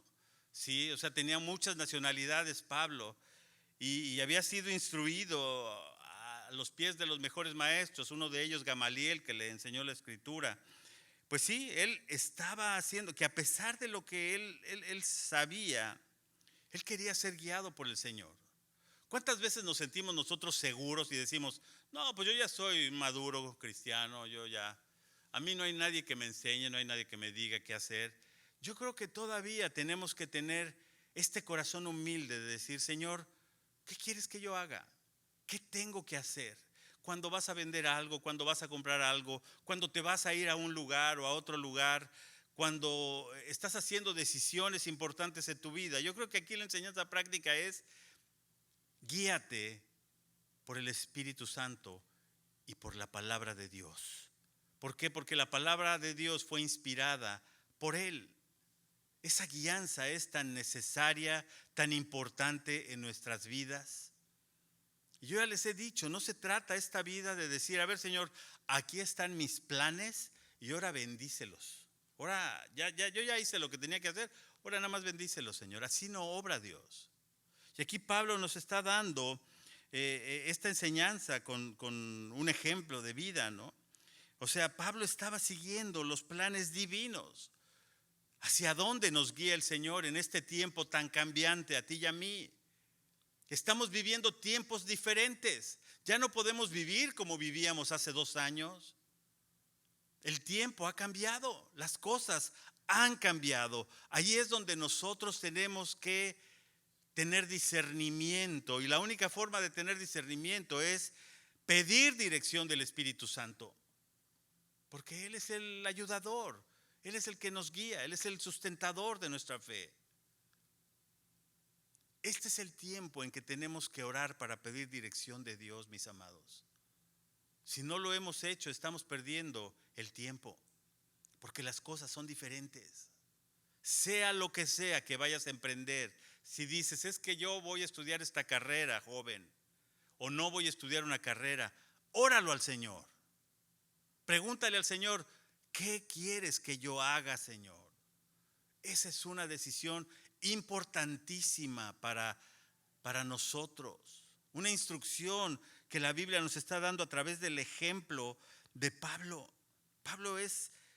sí, o sea, tenía muchas nacionalidades Pablo y había sido instruido a los pies de los mejores maestros, uno de ellos Gamaliel, que le enseñó la escritura. Pues sí, él estaba haciendo que a pesar de lo que él sabía, él quería ser guiado por el Señor. ¿Cuántas veces nos sentimos nosotros seguros y decimos, no, pues yo ya soy maduro cristiano, a mí no hay nadie que me enseñe, no hay nadie que me diga qué hacer? Yo creo que todavía tenemos que tener este corazón humilde de decir, Señor, ¿qué quieres que yo haga? ¿Qué tengo que hacer? Cuando vas a vender algo, cuando vas a comprar algo, cuando te vas a ir a un lugar o a otro lugar, cuando estás haciendo decisiones importantes en tu vida. Yo creo que aquí la enseñanza práctica es guíate por el Espíritu Santo y por la palabra de Dios. ¿Por qué? Porque la palabra de Dios fue inspirada por Él. Esa guianza es tan necesaria, tan importante en nuestras vidas. Y yo ya les he dicho, no se trata esta vida de decir, a ver Señor, aquí están mis planes y ahora bendícelos. Ahora, yo ya hice lo que tenía que hacer, ahora nada más bendícelo, Señor. Así no obra Dios. Y aquí Pablo nos está dando esta enseñanza con un ejemplo de vida, ¿no? O sea, Pablo estaba siguiendo los planes divinos. ¿Hacia dónde nos guía el Señor en este tiempo tan cambiante a ti y a mí? Estamos viviendo tiempos diferentes. Ya no podemos vivir como vivíamos hace 2 años. El tiempo ha cambiado, las cosas han cambiado. Ahí es donde nosotros tenemos que tener discernimiento. Y la única forma de tener discernimiento es pedir dirección del Espíritu Santo. Porque Él es el ayudador, Él es el que nos guía, Él es el sustentador de nuestra fe. Este es el tiempo en que tenemos que orar para pedir dirección de Dios, mis amados. Si no lo hemos hecho, estamos perdiendo el tiempo, porque las cosas son diferentes. Sea lo que sea que vayas a emprender, si dices, es que yo voy a estudiar esta carrera, joven, o no voy a estudiar una carrera, óralo al Señor. Pregúntale al Señor, ¿qué quieres que yo haga, Señor? Esa es una decisión importantísima para nosotros. Una instrucción que la Biblia nos está dando a través del ejemplo de Pablo. Pablo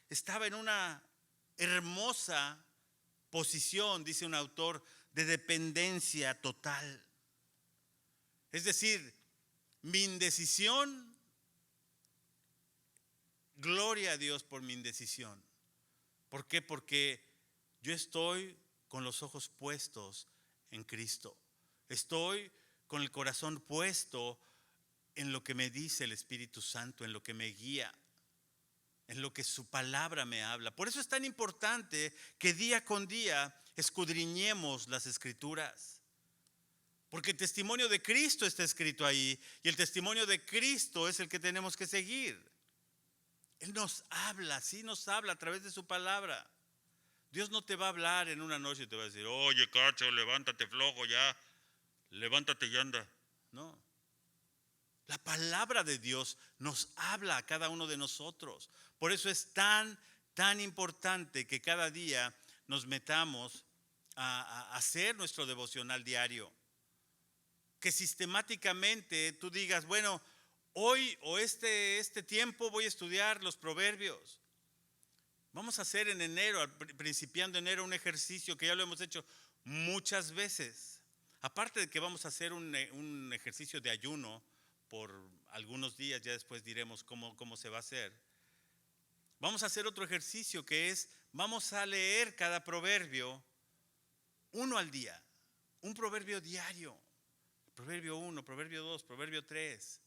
estaba en una hermosa posición, dice un autor, de dependencia total. Es decir, mi indecisión, gloria a Dios por mi indecisión. ¿Por qué? Porque yo estoy con los ojos puestos en Cristo. Estoy con el corazón puesto en lo que me dice el Espíritu Santo, en lo que me guía, en lo que su palabra me habla. Por eso es tan importante que día con día escudriñemos las Escrituras. Porque el testimonio de Cristo está escrito ahí y el testimonio de Cristo es el que tenemos que seguir. Él nos habla, sí nos habla a través de su palabra. Dios no te va a hablar en una noche y te va a decir, oye, cacho, levántate flojo ya, levántate y anda. No. La palabra de Dios nos habla a cada uno de nosotros. Por eso es tan importante que cada día nos metamos a hacer nuestro devocional diario. Que sistemáticamente tú digas, bueno, hoy o este tiempo voy a estudiar los proverbios. Vamos a hacer en enero, principiando enero, un ejercicio que ya lo hemos hecho muchas veces. Aparte de que vamos a hacer un ejercicio de ayuno por algunos días, ya después diremos cómo se va a hacer. Vamos a hacer otro ejercicio que es, vamos a leer cada proverbio, uno al día, un proverbio diario. Proverbio 1, proverbio 2, proverbio 3.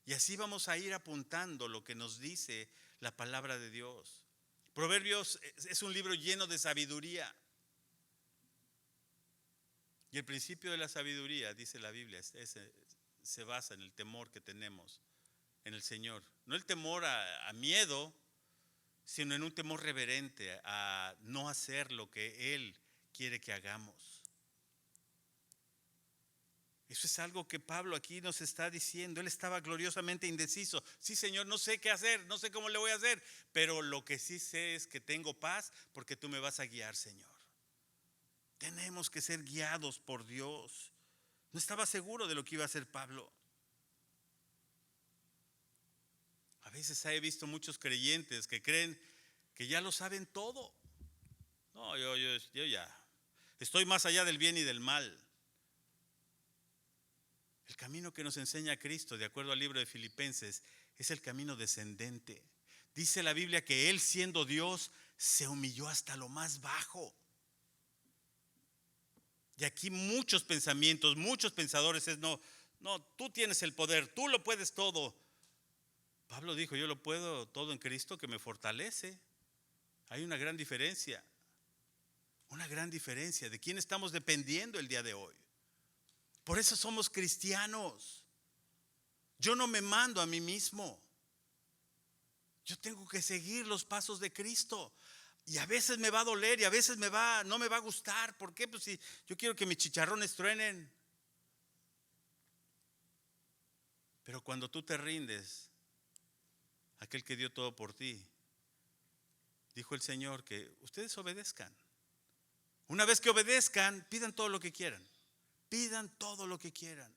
Y así vamos a ir apuntando lo que nos dice la palabra de Dios. Proverbios es un libro lleno de sabiduría. Y el principio de la sabiduría, dice la Biblia, se basa en el temor que tenemos en el Señor. No el temor a miedo, sino en un temor reverente a no hacer lo que Él quiere que hagamos. Eso es algo que Pablo aquí nos está diciendo. Él estaba gloriosamente indeciso. Sí, Señor, no sé qué hacer, no sé cómo le voy a hacer, pero lo que sí sé es que tengo paz porque tú me vas a guiar, Señor. Tenemos que ser guiados por Dios. No estaba seguro de lo que iba a hacer Pablo. A veces he visto muchos creyentes que creen que ya lo saben todo. No, yo ya estoy más allá del bien y del mal. El camino que nos enseña Cristo, de acuerdo al libro de Filipenses, es el camino descendente. Dice la Biblia que Él, siendo Dios, se humilló hasta lo más bajo. Y aquí muchos pensamientos, muchos pensadores es, no, tú tienes el poder, tú lo puedes todo. Pablo dijo, yo lo puedo todo en Cristo que me fortalece. Hay una gran diferencia de quién estamos dependiendo el día de hoy. Por eso somos cristianos. Yo no me mando a mí mismo. Yo tengo que seguir los pasos de Cristo. Y a veces me va a doler y a veces no me va a gustar. ¿Por qué? Pues si yo quiero que mis chicharrones truenen. Pero cuando tú te rindes, aquel que dio todo por ti, dijo el Señor que ustedes obedezcan. Una vez que obedezcan, pidan todo lo que quieran. Pidan todo lo que quieran.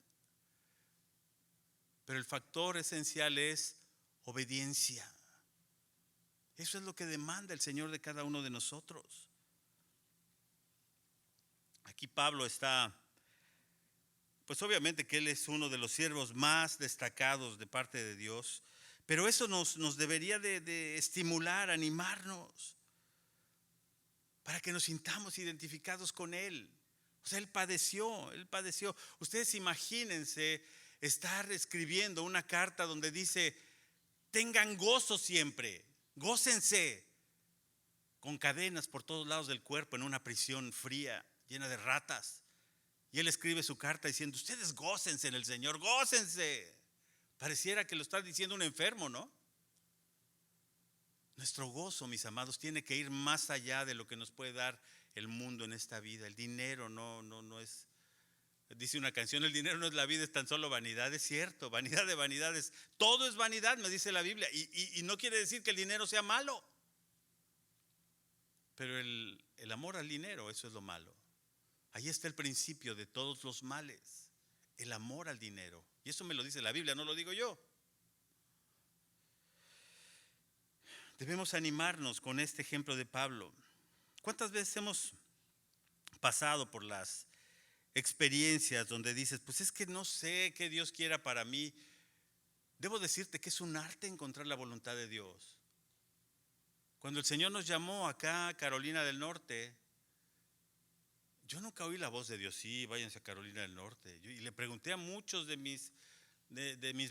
Pero el factor esencial es obediencia. Eso es lo que demanda el Señor de cada uno de nosotros. Aquí Pablo está, pues obviamente que él es uno de los siervos más destacados de parte de Dios, pero eso nos debería de estimular, animarnos, para que nos sintamos identificados con él. O sea, él padeció. Ustedes imagínense estar escribiendo una carta donde dice, tengan gozo siempre, gócense, con cadenas por todos lados del cuerpo en una prisión fría, llena de ratas. Y él escribe su carta diciendo, ustedes gócense en el Señor, gócense. Pareciera que lo está diciendo un enfermo, ¿no? Nuestro gozo, mis amados, tiene que ir más allá de lo que nos puede dar el mundo en esta vida. El dinero no es, dice una canción, el dinero no es la vida, es tan solo vanidad. Es cierto, vanidad de vanidades. Todo es vanidad, me dice la Biblia. Y no quiere decir que el dinero sea malo. Pero el amor al dinero, eso es lo malo. Ahí está el principio de todos los males, el amor al dinero. Y eso me lo dice la Biblia, no lo digo yo. Debemos animarnos con este ejemplo de Pablo. ¿Cuántas veces hemos pasado por las experiencias donde dices, pues es que no sé qué Dios quiera para mí? Debo decirte que es un arte encontrar la voluntad de Dios. Cuando el Señor nos llamó acá a Carolina del Norte, yo nunca oí la voz de Dios, sí, váyanse a Carolina del Norte. Y le pregunté a muchos de mis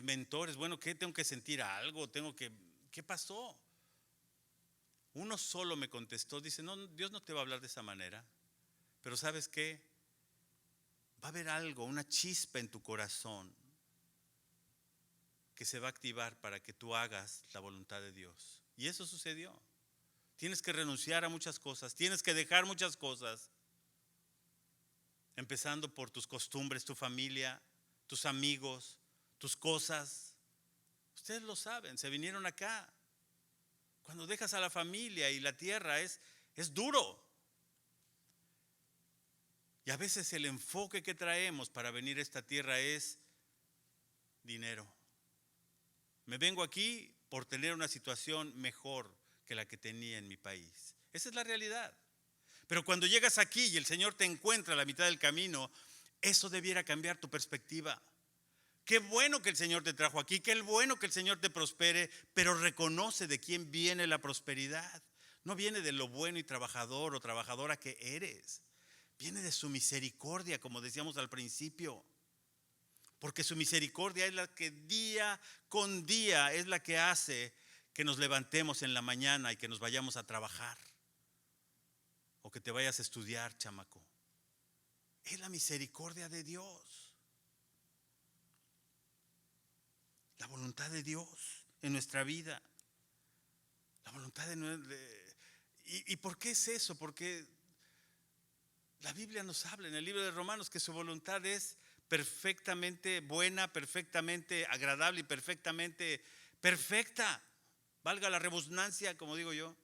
mentores, bueno, ¿qué tengo que sentir algo? ¿Qué pasó? Uno solo me contestó, dice, no, Dios no te va a hablar de esa manera, pero ¿sabes qué? Va a haber algo, una chispa en tu corazón que se va a activar para que tú hagas la voluntad de Dios. Y eso sucedió. Tienes que renunciar a muchas cosas, tienes que dejar muchas cosas, empezando por tus costumbres, tu familia, tus amigos, tus cosas. Ustedes lo saben, se vinieron acá. Cuando dejas a la familia y la tierra es duro. Y a veces el enfoque que traemos para venir a esta tierra es dinero. Me vengo aquí por tener una situación mejor que la que tenía en mi país. Esa es la realidad. Pero cuando llegas aquí y el Señor te encuentra a la mitad del camino, eso debiera cambiar tu perspectiva. Qué bueno que el Señor te trajo aquí, qué bueno que el Señor te prospere, pero reconoce de quién viene la prosperidad. No viene de lo bueno y trabajador o trabajadora que eres. Viene de su misericordia, como decíamos al principio. Porque su misericordia es la que día con día es la que hace que nos levantemos en la mañana y que nos vayamos a trabajar. O que te vayas a estudiar, chamaco. Es la misericordia de Dios. La voluntad de Dios en nuestra vida. La voluntad ¿Y por qué es eso? Porque la Biblia nos habla en el libro de Romanos que su voluntad es perfectamente buena, perfectamente agradable y perfectamente perfecta. Valga la redundancia, como digo yo.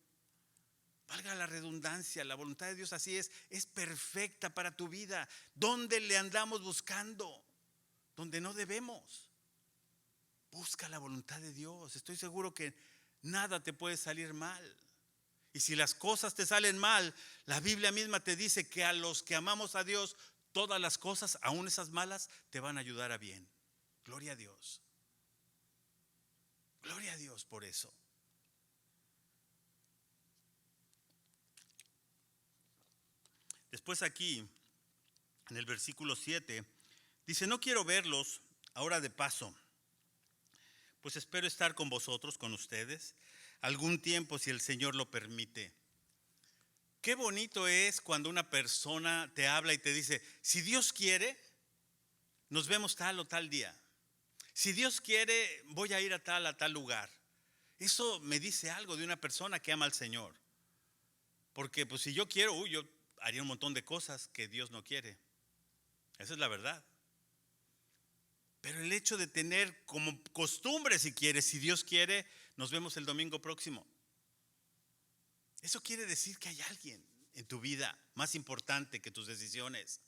Valga la redundancia, la voluntad de Dios así es perfecta para tu vida. ¿Dónde le andamos buscando? Donde no debemos. Busca la voluntad de Dios. Estoy seguro que nada te puede salir mal. Y si las cosas te salen mal, la Biblia misma te dice que a los que amamos a Dios, todas las cosas, aun esas malas, te van a ayudar a bien. Gloria a Dios. Gloria a Dios por eso. Después aquí, en el versículo 7, dice, no quiero verlos ahora de paso, pues espero estar con vosotros, con ustedes, algún tiempo si el Señor lo permite. Qué bonito es cuando una persona te habla y te dice, si Dios quiere, nos vemos tal o tal día. Si Dios quiere, voy a ir a tal lugar. Eso me dice algo de una persona que ama al Señor. Porque pues si yo quiero, yo haría un montón de cosas que Dios no quiere. Esa es la verdad. Pero el hecho de tener como costumbre, si quieres, si Dios quiere, nos vemos el domingo próximo. Eso quiere decir que hay alguien en tu vida más importante que tus decisiones,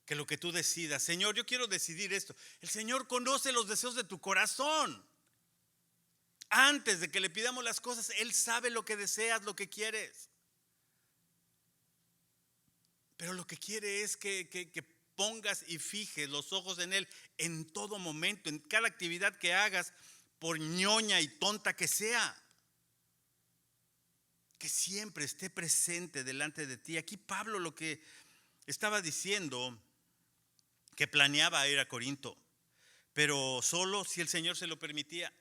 que lo que tú decidas. Señor, yo quiero decidir esto. El Señor conoce los deseos de tu corazón. Antes de que le pidamos las cosas, Él sabe lo que deseas, lo que quieres. Pero lo que quiere es que pongas y fijes los ojos en Él en todo momento, en cada actividad que hagas, por ñoña y tonta que sea. Que siempre esté presente delante de ti. Aquí Pablo lo que estaba diciendo, que planeaba ir a Corinto, pero solo si el Señor se lo permitía.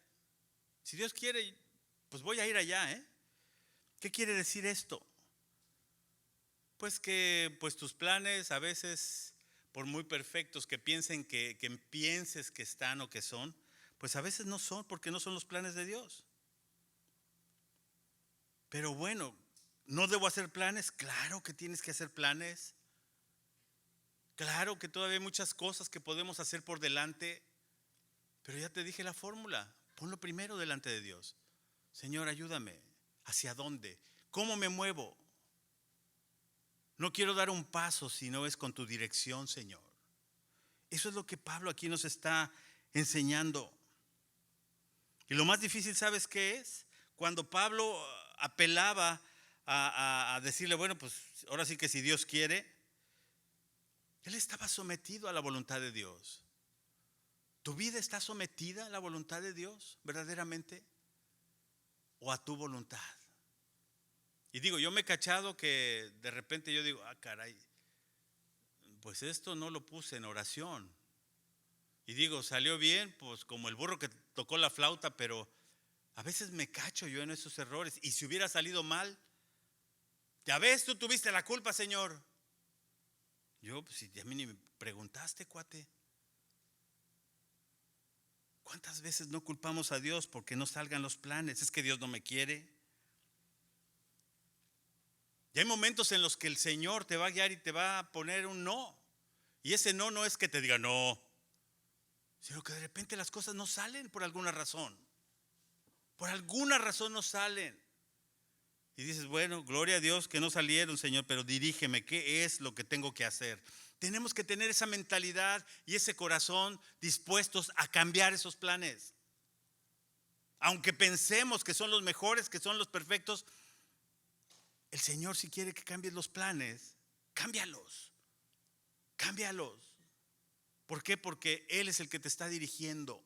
Si Dios quiere, pues voy a ir allá. ¿Qué quiere decir esto? Pues que tus planes a veces, por muy perfectos que pienses que están o que son, pues a veces no son, porque no son los planes de Dios. Pero bueno, ¿no debo hacer planes? Claro que tienes que hacer planes. Claro que todavía hay muchas cosas que podemos hacer por delante, pero ya te dije la fórmula. Ponlo primero delante de Dios. Señor, ayúdame. ¿Hacia dónde? ¿Cómo me muevo? No quiero dar un paso si no es con tu dirección, Señor. Eso es lo que Pablo aquí nos está enseñando. Y lo más difícil, ¿sabes qué es? Cuando Pablo apelaba a decirle, bueno, pues ahora sí que si Dios quiere, él estaba sometido a la voluntad de Dios. ¿Tu vida está sometida a la voluntad de Dios verdaderamente? ¿O a tu voluntad? Y digo, yo me he cachado que de repente yo digo, caray, pues esto no lo puse en oración. Y digo, salió bien, pues como el burro que tocó la flauta, pero a veces me cacho yo en esos errores. Y si hubiera salido mal, ya ves, tú tuviste la culpa, Señor. Yo, pues si a mí ni me preguntaste, cuate. ¿Cuántas veces no culpamos a Dios porque no salgan los planes? Es que Dios no me quiere. Y hay momentos en los que el Señor te va a guiar y te va a poner un no. Y ese no no es que te diga no, sino que de repente las cosas no salen por alguna razón. Por alguna razón no salen. Y dices, bueno, gloria a Dios que no salieron, Señor, pero dirígeme, ¿qué es lo que tengo que hacer? Tenemos que tener esa mentalidad y ese corazón dispuestos a cambiar esos planes. Aunque pensemos que son los mejores, que son los perfectos, el Señor, si quiere que cambies los planes, cámbialos. Cámbialos. ¿Por qué? Porque Él es el que te está dirigiendo.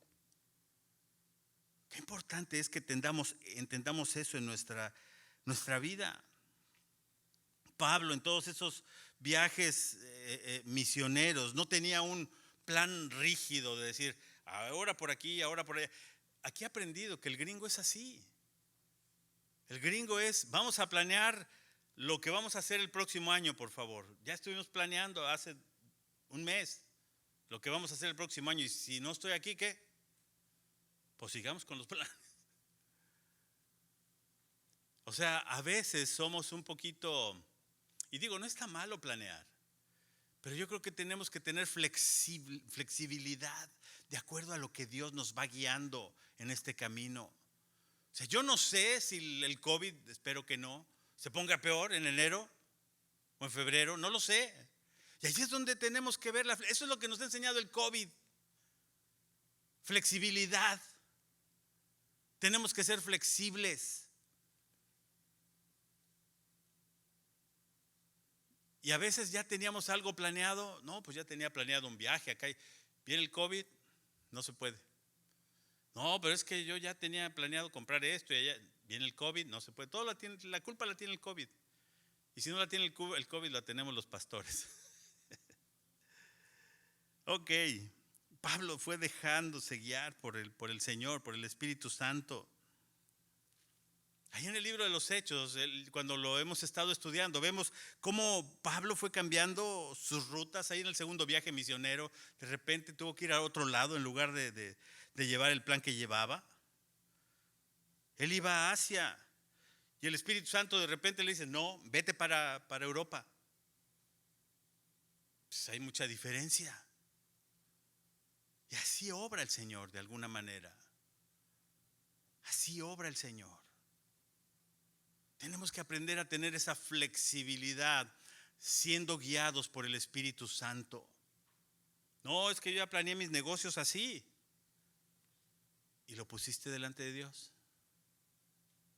Qué importante es que entendamos eso en nuestra vida. Pablo, en todos esos viajes misioneros, no tenía un plan rígido de decir, ahora por aquí, ahora por allá. Aquí he aprendido que el gringo es así. El gringo es, vamos a planear lo que vamos a hacer el próximo año, por favor. Ya estuvimos planeando hace un mes lo que vamos a hacer el próximo año. Y si no estoy aquí, ¿qué? Pues sigamos con los planes. O sea, a veces somos un poquito, y digo, no está malo planear, pero yo creo que tenemos que tener flexibilidad de acuerdo a lo que Dios nos va guiando en este camino. O sea, yo no sé si el COVID, espero que no, se ponga peor en enero o en febrero, no lo sé. Y allí es donde tenemos que ver, eso es lo que nos ha enseñado el COVID. Flexibilidad. Tenemos que ser flexibles. Y a veces ya teníamos algo planeado. No, pues ya tenía planeado un viaje. Acá viene el COVID, no se puede. No, pero es que yo ya tenía planeado comprar esto y allá viene el COVID, no se puede. La culpa la tiene el COVID. Y si no la tiene el COVID, la tenemos los pastores. Ok, Pablo fue dejándose guiar por el Señor, por el Espíritu Santo. Ahí en el libro de los Hechos, cuando lo hemos estado estudiando, vemos cómo Pablo fue cambiando sus rutas. Ahí en el segundo viaje misionero, de repente tuvo que ir a otro lado en lugar de llevar el plan que llevaba. Él iba a Asia y el Espíritu Santo de repente le dice, no, vete para Europa. Pues hay mucha diferencia. Y así obra el Señor de alguna manera. Así obra el Señor. Tenemos que aprender a tener esa flexibilidad siendo guiados por el Espíritu Santo. No, es que yo ya planeé mis negocios así. ¿Y lo pusiste delante de Dios?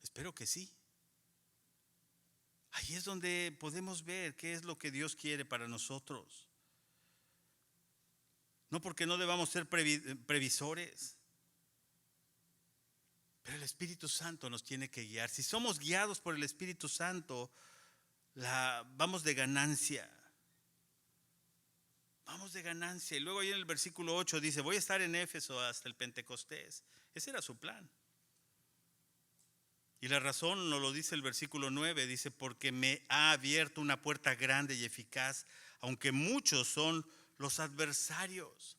Espero que sí. Ahí es donde podemos ver qué es lo que Dios quiere para nosotros. No porque no debamos ser previsores, pero el Espíritu Santo nos tiene que guiar. Si somos guiados por el Espíritu Santo, vamos de ganancia. Vamos de ganancia. Y luego ahí en el versículo 8 dice, voy a estar en Éfeso hasta el Pentecostés. Ese era su plan. Y la razón nos lo dice el versículo 9, dice, porque me ha abierto una puerta grande y eficaz, aunque muchos son los adversarios.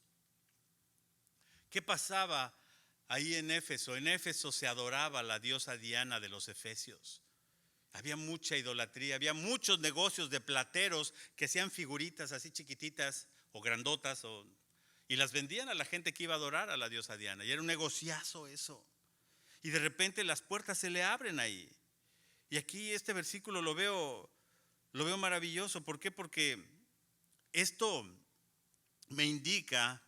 ¿Qué pasaba ahí en Éfeso? En Éfeso se adoraba a la diosa Diana de los efesios. Había mucha idolatría, había muchos negocios de plateros que hacían figuritas así chiquititas o grandotas y las vendían a la gente que iba a adorar a la diosa Diana. Y era un negociazo eso. Y de repente las puertas se le abren ahí. Y aquí este versículo lo veo maravilloso. ¿Por qué? Porque esto me indica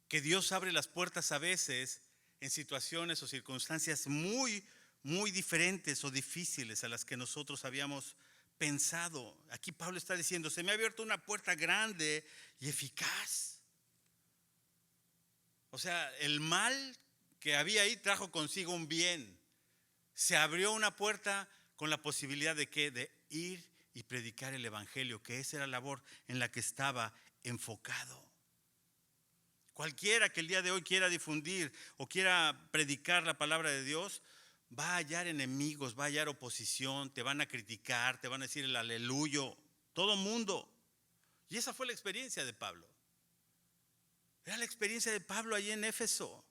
que Dios abre las puertas a veces en situaciones o circunstancias muy, muy diferentes o difíciles a las que nosotros habíamos pensado. Aquí Pablo está diciendo, se me ha abierto una puerta grande y eficaz. O sea, el mal que había ahí trajo consigo un bien. Se abrió una puerta con la posibilidad de ¿qué? De ir y predicar el evangelio, que esa era la labor en la que estaba enfocado. Cualquiera que el día de hoy quiera difundir o quiera predicar la palabra de Dios, va a hallar enemigos, va a hallar oposición, te van a criticar, te van a decir el aleluyo, todo mundo. Y esa fue la experiencia de Pablo. Era la experiencia de Pablo allí en Éfeso.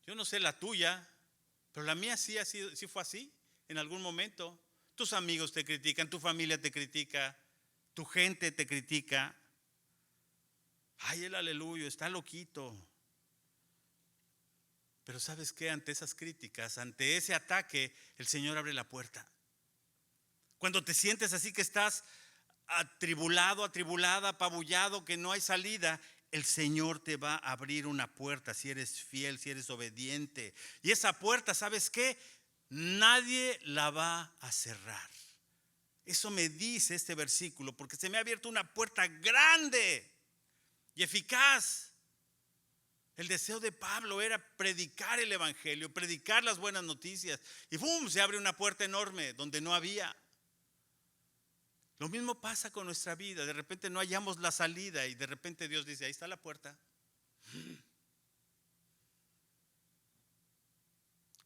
Yo no sé la tuya, pero la mía sí fue así en algún momento. Tus amigos te critican, tu familia te critica, tu gente te critica. Ay, el aleluyo, está loquito. Pero ¿sabes qué? Ante esas críticas, ante ese ataque, el Señor abre la puerta. Cuando te sientes así que estás atribulado, atribulada, apabullado, que no hay salida, el Señor te va a abrir una puerta si eres fiel, si eres obediente. Y esa puerta, ¿sabes qué? Nadie la va a cerrar. Eso me dice este versículo, porque se me ha abierto una puerta grande y eficaz. El deseo de Pablo era predicar el evangelio, predicar las buenas noticias. Y ¡bum! Se abre una puerta enorme donde no había. Lo mismo pasa con nuestra vida. De repente no hallamos la salida y de repente Dios dice, ahí está la puerta.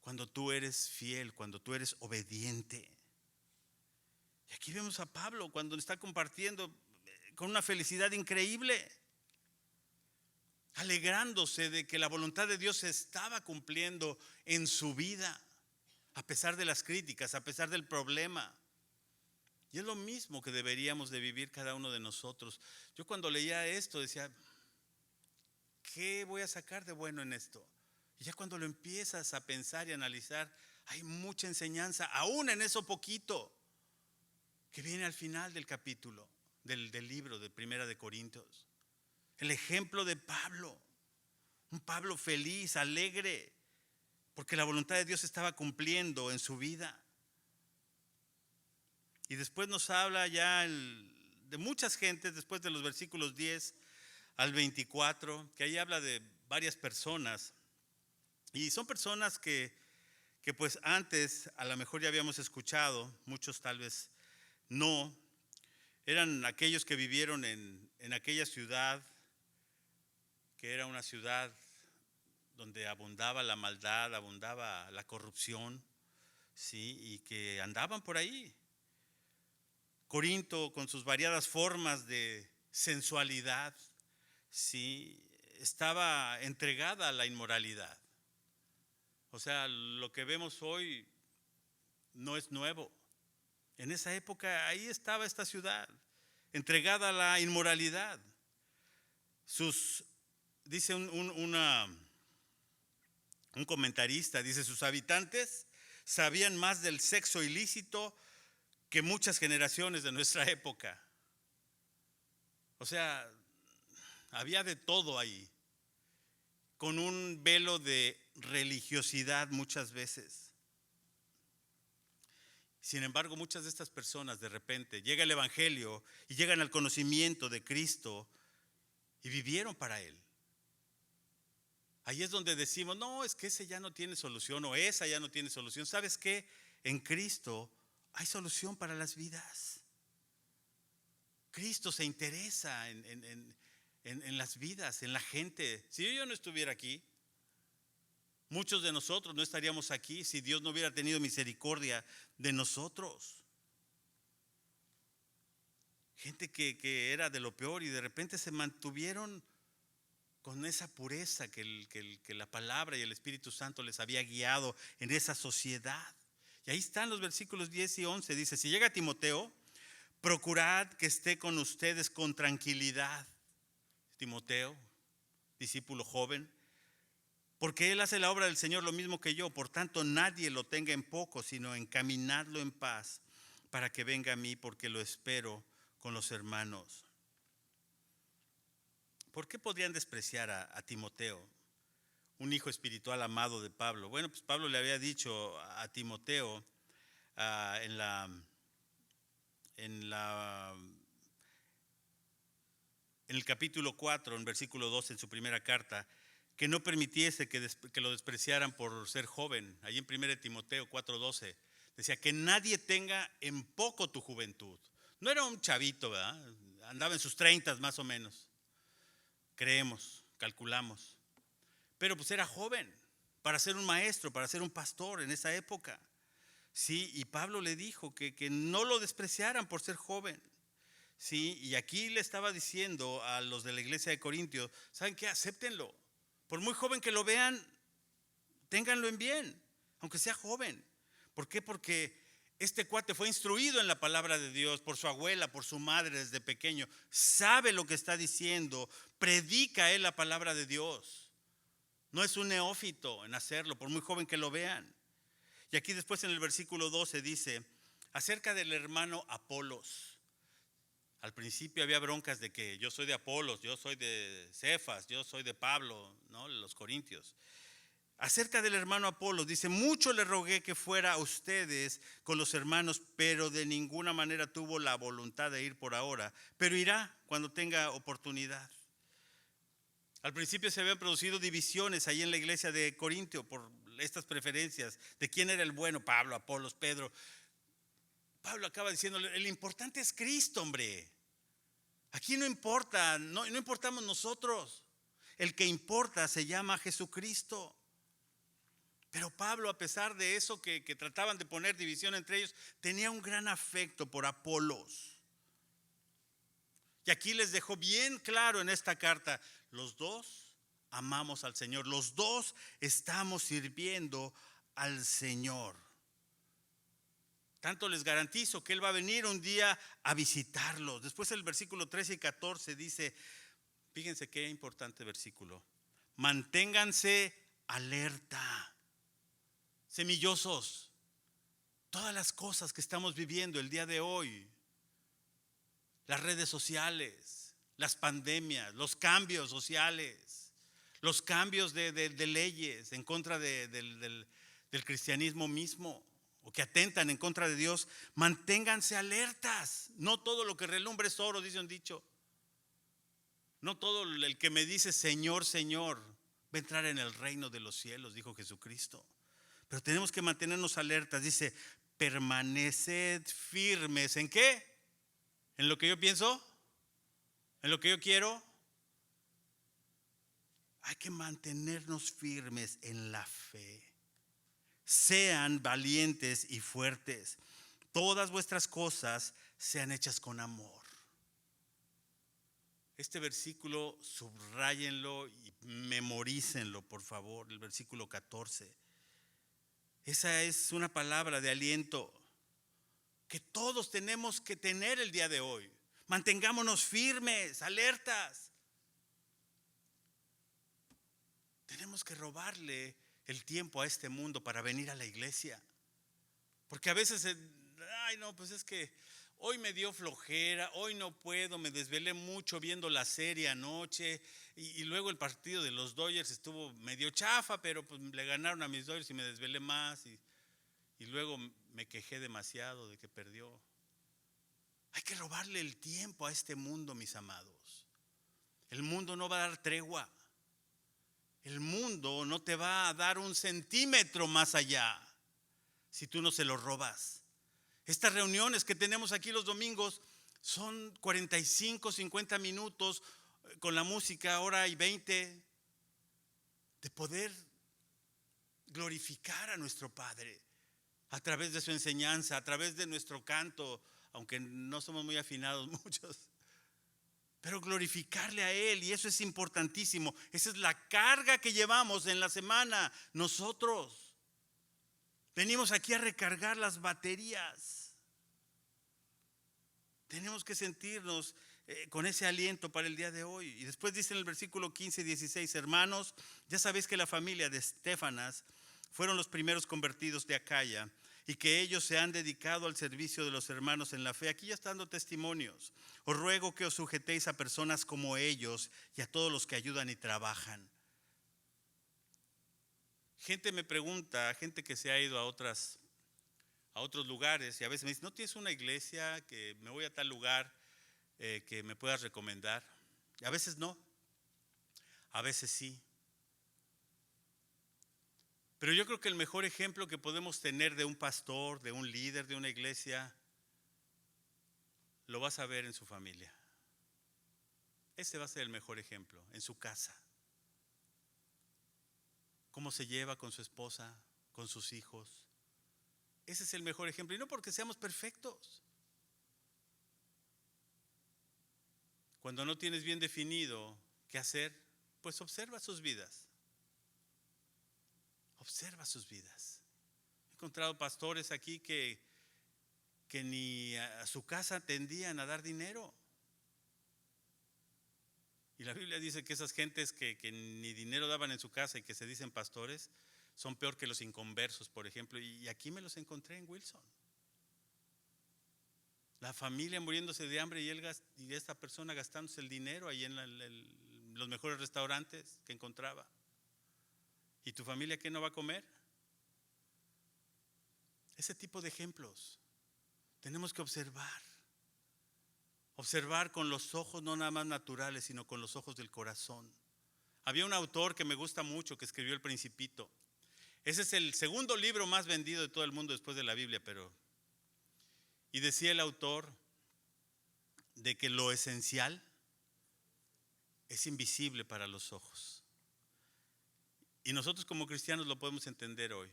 Cuando tú eres fiel, cuando tú eres obediente. Y aquí vemos a Pablo cuando está compartiendo con una felicidad increíble, alegrándose de que la voluntad de Dios se estaba cumpliendo en su vida, a pesar de las críticas, a pesar del problema. Y es lo mismo que deberíamos de vivir cada uno de nosotros. Yo cuando leía esto decía, ¿qué voy a sacar de bueno en esto? Y ya cuando lo empiezas a pensar y analizar, hay mucha enseñanza, aún en eso poquito, que viene al final del capítulo, del libro de Primera de Corintios. El ejemplo de Pablo, un Pablo feliz, alegre, porque la voluntad de Dios estaba cumpliendo en su vida. Y después nos habla ya de muchas gentes, después de los versículos 10 al 24, que ahí habla de varias personas. Y son personas que pues antes a lo mejor ya habíamos escuchado, muchos tal vez no. Eran aquellos que vivieron en aquella ciudad, que era una ciudad donde abundaba la maldad, abundaba la corrupción, ¿sí? Y que andaban por ahí. Corinto, con sus variadas formas de sensualidad, ¿sí? Estaba entregada a la inmoralidad. O sea, lo que vemos hoy no es nuevo. En esa época ahí estaba esta ciudad, entregada a la inmoralidad. Dice un comentarista, dice, sus habitantes sabían más del sexo ilícito que muchas generaciones de nuestra época. O sea, había de todo ahí, con un velo de religiosidad muchas veces. Sin embargo, muchas de estas personas de repente llega el evangelio y llegan al conocimiento de Cristo y vivieron para Él. Ahí es donde decimos, no, es que ese ya no tiene solución o esa ya no tiene solución. ¿Sabes qué? En Cristo hay solución para las vidas. Cristo se interesa en las vidas, en la gente. Si yo no estuviera aquí, muchos de nosotros no estaríamos aquí si Dios no hubiera tenido misericordia de nosotros. Gente que era de lo peor y de repente se mantuvieron con esa pureza que la palabra y el Espíritu Santo les había guiado en esa sociedad. Y ahí están los versículos 10 y 11. Dice, si llega Timoteo, procurad que esté con ustedes con tranquilidad. Timoteo, discípulo joven, porque él hace la obra del Señor lo mismo que yo. Por tanto, nadie lo tenga en poco, sino encaminadlo en paz para que venga a mí, porque lo espero con los hermanos. ¿Por qué podrían despreciar a Timoteo, un hijo espiritual amado de Pablo? Bueno, pues Pablo le había dicho a Timoteo en el capítulo 4, en versículo 2, en su primera carta, que no permitiese que lo despreciaran por ser joven. Allí en 1 Timoteo 4:12 decía que nadie tenga en poco tu juventud. No era un chavito, ¿verdad? Andaba en sus 30 más o menos. Creemos, calculamos. Pero pues era joven para ser un maestro, para ser un pastor en esa época. Sí, y Pablo le dijo que no lo despreciaran por ser joven. Sí, y aquí le estaba diciendo a los de la iglesia de Corintios, ¿saben qué? Acéptenlo. Por muy joven que lo vean, ténganlo en bien, aunque sea joven. ¿Por qué? Porque este cuate fue instruido en la palabra de Dios por su abuela, por su madre desde pequeño. Sabe lo que está diciendo, predica él la palabra de Dios. No es un neófito en hacerlo, por muy joven que lo vean. Y aquí después en el versículo 12 dice, acerca del hermano Apolos. Al principio había broncas de que yo soy de Apolos, yo soy de Cefas, yo soy de Pablo, ¿no? Los corintios. Acerca del hermano Apolos, dice, mucho le rogué que fuera a ustedes con los hermanos, pero de ninguna manera tuvo la voluntad de ir por ahora, pero irá cuando tenga oportunidad. Al principio se habían producido divisiones ahí en la iglesia de Corintio por estas preferencias de quién era el bueno, Pablo, Apolos, Pedro. Pablo acaba diciéndole, el importante es Cristo, hombre. Aquí no importa, no importamos nosotros. El que importa se llama Jesucristo. Pero Pablo, a pesar de eso que trataban de poner división entre ellos, tenía un gran afecto por Apolos. Y aquí les dejó bien claro en esta carta, los dos amamos al Señor, los dos estamos sirviendo al Señor. Tanto les garantizo que Él va a venir un día a visitarlos. Después el versículo 13 y 14 dice, fíjense qué importante versículo, manténganse alerta. Semillosos, todas las cosas que estamos viviendo el día de hoy, las redes sociales, las pandemias, los cambios sociales, los cambios de leyes en contra del cristianismo mismo, o que atentan en contra de Dios, manténganse alertas. No todo lo que relumbre es oro, dice un dicho. No todo el que me dice Señor, Señor, va a entrar en el reino de los cielos, dijo Jesucristo. Pero tenemos que mantenernos alertas. Dice, permaneced firmes. ¿En qué? ¿En lo que yo pienso? ¿En lo que yo quiero? Hay que mantenernos firmes en la fe. Sean valientes y fuertes. Todas vuestras cosas sean hechas con amor. Este versículo, subráyenlo y memorícenlo, por favor. El versículo 14. Esa es una palabra de aliento que todos tenemos que tener el día de hoy. Mantengámonos firmes, alertas. Tenemos que robarle el tiempo a este mundo para venir a la iglesia. Porque a veces, ay no, pues es que hoy me dio flojera, hoy no puedo, me desvelé mucho viendo la serie anoche y luego el partido de los Dodgers estuvo medio chafa, pero pues le ganaron a mis Dodgers y me desvelé más y luego me quejé demasiado de que perdió. Hay que robarle el tiempo a este mundo, mis amados. El mundo no va a dar tregua. El mundo no te va a dar un centímetro más allá si tú no se lo robas. Estas reuniones que tenemos aquí los domingos son 45, 50 minutos con la música, hora y 20, de poder glorificar a nuestro Padre a través de su enseñanza, a través de nuestro canto, aunque no somos muy afinados muchos, pero glorificarle a Él, y eso es importantísimo. Esa es la carga que llevamos en la semana. Nosotros venimos aquí a recargar las baterías. Tenemos que sentirnos con ese aliento para el día de hoy. Y después dice en el versículo 15 y 16, hermanos, ya sabéis que la familia de Estéfanas fueron los primeros convertidos de Acaya y que ellos se han dedicado al servicio de los hermanos en la fe. Aquí ya están dando testimonios. Os ruego que os sujetéis a personas como ellos y a todos los que ayudan y trabajan. Gente me pregunta, gente que se ha ido a otros lugares y a veces me dice, ¿no tienes una iglesia que me voy a tal lugar que me puedas recomendar? Y a veces no, a veces sí. Pero yo creo que el mejor ejemplo que podemos tener de un pastor, de un líder, de una iglesia, lo vas a ver en su familia. Ese va a ser el mejor ejemplo, en su casa. Cómo se lleva con su esposa, con sus hijos. Ese es el mejor ejemplo. Y no porque seamos perfectos. Cuando no tienes bien definido qué hacer, pues observa sus vidas. Observa sus vidas. He encontrado pastores aquí que ni a su casa tendían a dar dinero. Y la Biblia dice que esas gentes que ni dinero daban en su casa y que se dicen pastores, son peor que los inconversos, por ejemplo. Y aquí me los encontré en Wilson. La familia muriéndose de hambre y esta persona gastándose el dinero ahí en los mejores restaurantes que encontraba. ¿Y tu familia qué no va a comer? Ese tipo de ejemplos tenemos que observar. Observar con los ojos no nada más naturales, sino con los ojos del corazón. Había un autor que me gusta mucho que escribió El Principito. Ese es el segundo libro más vendido de todo el mundo después de la Biblia, y decía el autor de que lo esencial es invisible para los ojos. Y nosotros como cristianos lo podemos entender hoy.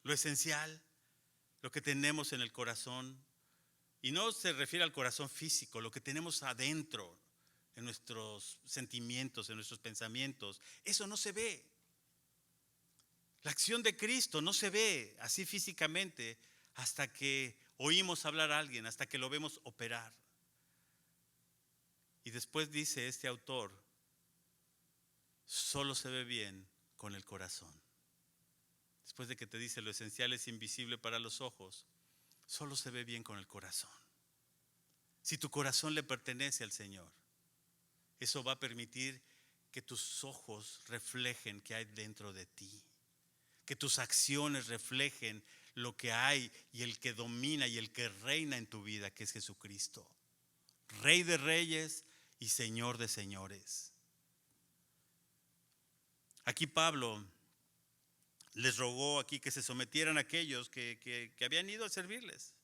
Lo esencial, lo que tenemos en el corazón, y no se refiere al corazón físico, lo que tenemos adentro, en nuestros sentimientos, en nuestros pensamientos, eso no se ve. La acción de Cristo no se ve así físicamente hasta que oímos hablar a alguien, hasta que lo vemos operar. Y después dice este autor, solo se ve bien con el corazón. Después de que te dice lo esencial es invisible para los ojos, solo se ve bien con el corazón. Si tu corazón le pertenece al Señor, eso va a permitir que tus ojos reflejen qué hay dentro de ti, que tus acciones reflejen lo que hay y el que domina y el que reina en tu vida, que es Jesucristo, Rey de reyes y Señor de señores. Aquí Pablo les rogó aquí que se sometieran a aquellos que habían ido a servirles.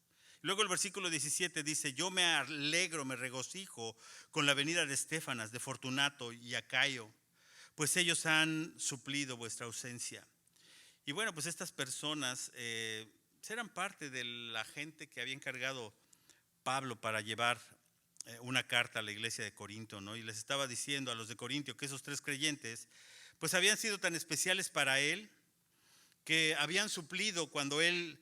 Luego el versículo 17 dice, yo me alegro, me regocijo con la venida de Estéfanas, de Fortunato y Acayo, pues ellos han suplido vuestra ausencia. Y bueno, pues estas personas eran parte de la gente que había encargado Pablo para llevar una carta a la iglesia de Corinto, ¿no? Y les estaba diciendo a los de Corintio que esos 3 creyentes pues habían sido tan especiales para él que habían suplido cuando él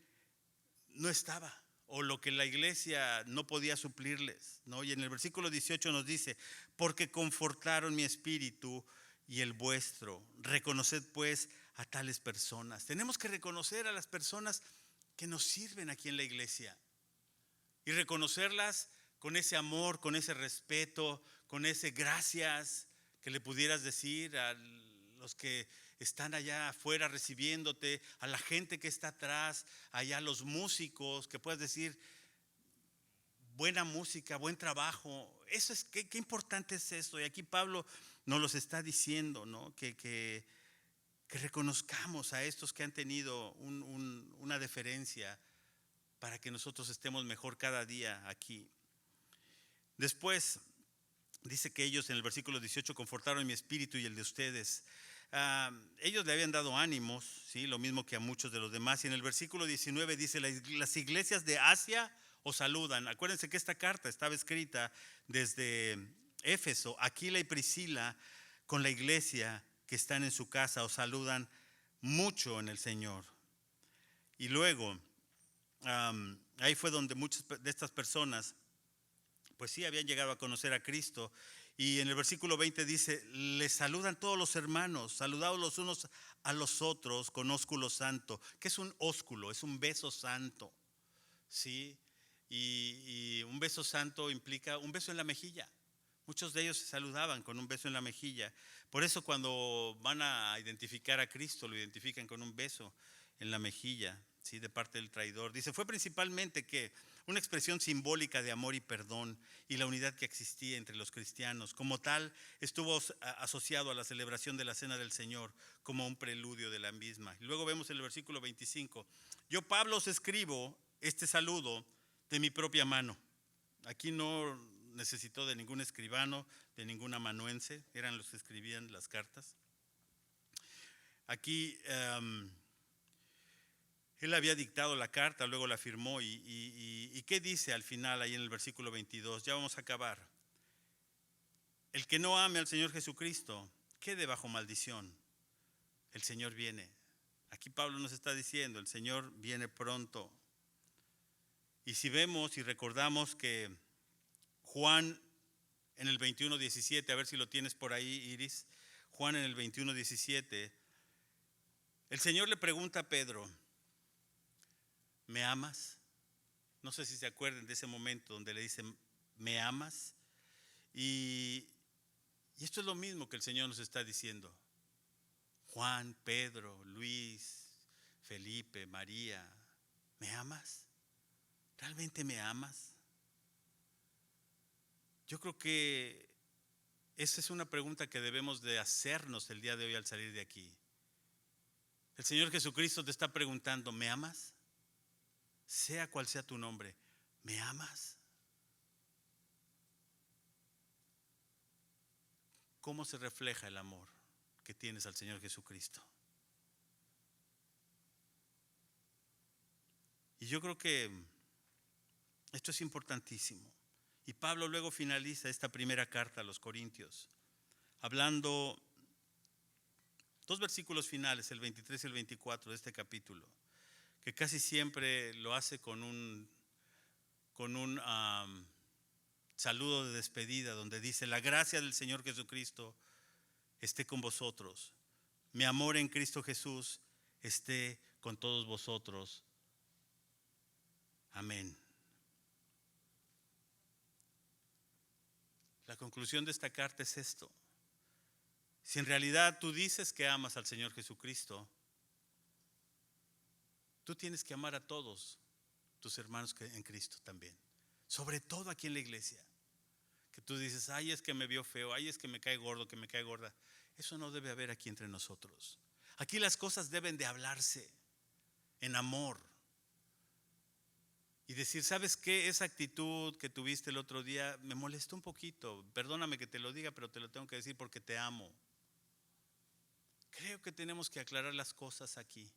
no estaba, o lo que la iglesia no podía suplirles, ¿no? Y en el versículo 18 nos dice, porque confortaron mi espíritu y el vuestro. Reconoced pues a tales personas. Tenemos que reconocer a las personas que nos sirven aquí en la iglesia y reconocerlas con ese amor, con ese respeto, con ese gracias que le pudieras decir a los que están allá afuera recibiéndote, a la gente que está atrás, allá a los músicos, que puedas decir buena música, buen trabajo. Eso es, qué importante es esto. Y aquí Pablo nos los está diciendo, ¿no? Que reconozcamos a estos que han tenido una deferencia para que nosotros estemos mejor cada día aquí. Después dice que ellos en el versículo 18 confortaron mi espíritu y el de ustedes. Ellos le habían dado ánimos, ¿sí? Lo mismo que a muchos de los demás. Y en el versículo 19 dice, las iglesias de Asia os saludan. Acuérdense que esta carta estaba escrita desde Éfeso. Aquila y Priscila con la iglesia que están en su casa os saludan mucho en el Señor. Y luego, ahí fue donde muchas de estas personas pues sí habían llegado a conocer a Cristo. Y en el versículo 20 dice, les saludan todos los hermanos, saludados los unos a los otros con ósculo santo. ¿Qué es un ósculo? Es un beso santo, ¿sí? Y un beso santo implica un beso en la mejilla. Muchos de ellos se saludaban con un beso en la mejilla. Por eso cuando van a identificar a Cristo, lo identifican con un beso en la mejilla, ¿sí? De parte del traidor. Dice, fue principalmente que una expresión simbólica de amor y perdón y la unidad que existía entre los cristianos. Como tal, estuvo asociado a la celebración de la Cena del Señor como un preludio de la misma. Y luego vemos en el versículo 25, yo Pablo os escribo este saludo de mi propia mano. Aquí no necesitó de ningún escribano, de ningún amanuense, eran los que escribían las cartas. Aquí él había dictado la carta, luego la firmó y ¿qué dice al final ahí en el versículo 22? Ya vamos a acabar. El que no ame al Señor Jesucristo, quede bajo maldición. El Señor viene. Aquí Pablo nos está diciendo, el Señor viene pronto. Y si vemos y recordamos que Juan en el 21:17, a ver si lo tienes por ahí, Iris. Juan en el 21:17, el Señor le pregunta a Pedro, ¿me amas? No sé si se acuerdan de ese momento donde le dice, ¿me amas? Y esto es lo mismo que el Señor nos está diciendo. Juan, Pedro, Luis, Felipe, María, ¿me amas? ¿Realmente me amas? Yo creo que esa es una pregunta que debemos de hacernos el día de hoy al salir de aquí. El Señor Jesucristo te está preguntando, ¿me amas? Sea cual sea tu nombre, ¿me amas? ¿Cómo se refleja el amor que tienes al Señor Jesucristo? Y yo creo que esto es importantísimo. Y Pablo luego finaliza esta primera carta a los Corintios, hablando, dos versículos finales, el 23 y el 24 de este capítulo, que casi siempre lo hace con un saludo de despedida, donde dice, la gracia del Señor Jesucristo esté con vosotros. Mi amor en Cristo Jesús esté con todos vosotros. Amén. La conclusión de esta carta es esto. Si en realidad tú dices que amas al Señor Jesucristo, tú tienes que amar a todos tus hermanos en Cristo también. Sobre todo aquí en la iglesia. Que tú dices, ay, es que me vio feo, ay, es que me cae gordo, que me cae gorda. Eso no debe haber aquí entre nosotros. Aquí las cosas deben de hablarse en amor. Y decir, ¿sabes qué? Esa actitud que tuviste el otro día me molestó un poquito. Perdóname que te lo diga, pero te lo tengo que decir porque te amo. Creo que tenemos que aclarar las cosas aquí,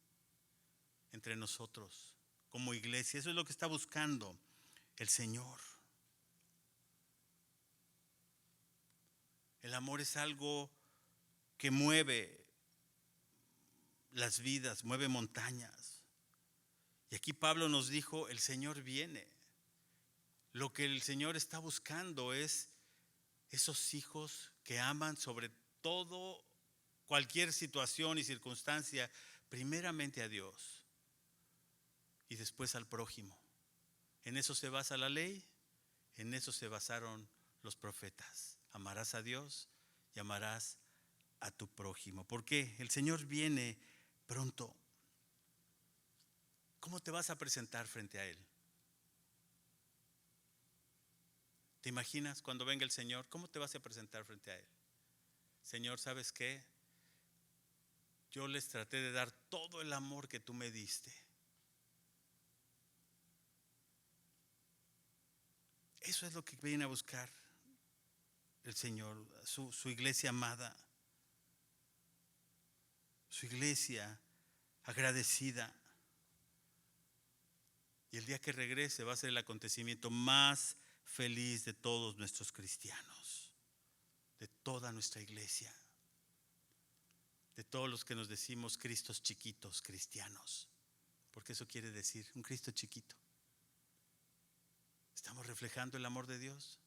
entre nosotros, como iglesia. Eso es lo que está buscando el Señor. El amor es algo que mueve las vidas, mueve montañas. Y aquí Pablo nos dijo, el Señor viene. Lo que el Señor está buscando es esos hijos que aman sobre todo cualquier situación y circunstancia, primeramente a Dios. y después al prójimo. En eso se basa la ley, en eso se basaron los profetas. Amarás a Dios y amarás a tu prójimo. ¿Por qué? El Señor viene pronto. ¿Cómo te vas a presentar frente a Él? ¿Te imaginas cuando venga el Señor? ¿Cómo te vas a presentar frente a Él? Señor, ¿sabes qué? Yo les traté de dar todo el amor que tú me diste. Eso es lo que viene a buscar el Señor, su iglesia amada, su iglesia agradecida. Y el día que regrese va a ser el acontecimiento más feliz de todos nuestros cristianos, de toda nuestra iglesia, de todos los que nos decimos Cristos chiquitos, cristianos, porque eso quiere decir un Cristo chiquito. ¿Estamos reflejando el amor de Dios?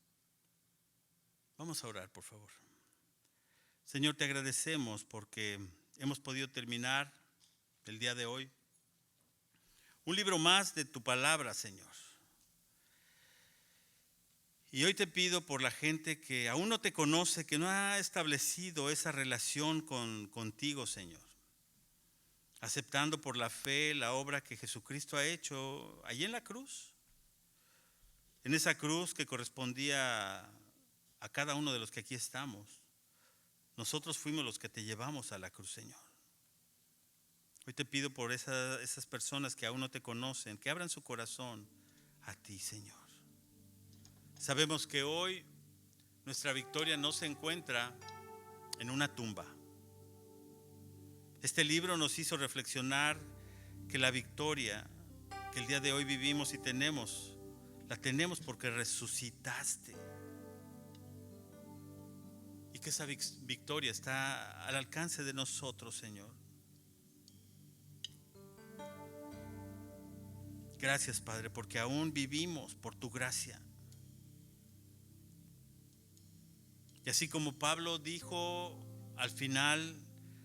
Vamos a orar, por favor. Señor, te agradecemos porque hemos podido terminar el día de hoy un libro más de tu palabra, Señor. Y hoy te pido por la gente que aún no te conoce, que no ha establecido esa relación contigo, Señor, aceptando por la fe la obra que Jesucristo ha hecho allí en la cruz, en esa cruz que correspondía a cada uno de los que aquí estamos. Nosotros fuimos los que te llevamos a la cruz, Señor. Hoy te pido por esas personas que aún no te conocen, que abran su corazón a ti, Señor. Sabemos que hoy nuestra victoria no se encuentra en una tumba. Este libro nos hizo reflexionar que la victoria que el día de hoy vivimos y tenemos, la tenemos porque resucitaste. Y que esa victoria está al alcance de nosotros, Señor. Gracias, Padre, porque aún vivimos por tu gracia. Y así como Pablo dijo al final,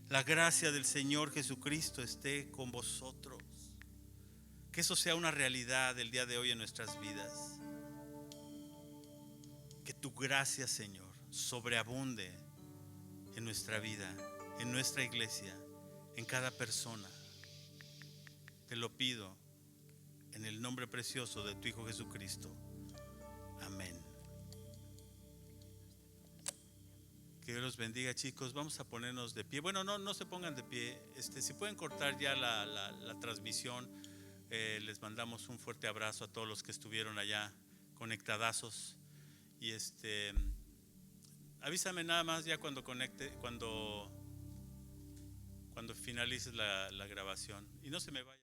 la gracia del Señor Jesucristo esté con vosotros. Que eso sea una realidad el día de hoy en nuestras vidas. Que tu gracia, Señor, sobreabunde en nuestra vida, en nuestra iglesia, en cada persona. Te lo pido en el nombre precioso de tu Hijo Jesucristo. Amén. Que Dios los bendiga, chicos. Vamos a ponernos de pie. Bueno, no se pongan de pie. Si pueden cortar ya la transmisión, les mandamos un fuerte abrazo a todos los que estuvieron allá conectadazos. Y avísame nada más ya cuando conecte, cuando finalices la grabación. Y no se me vaya.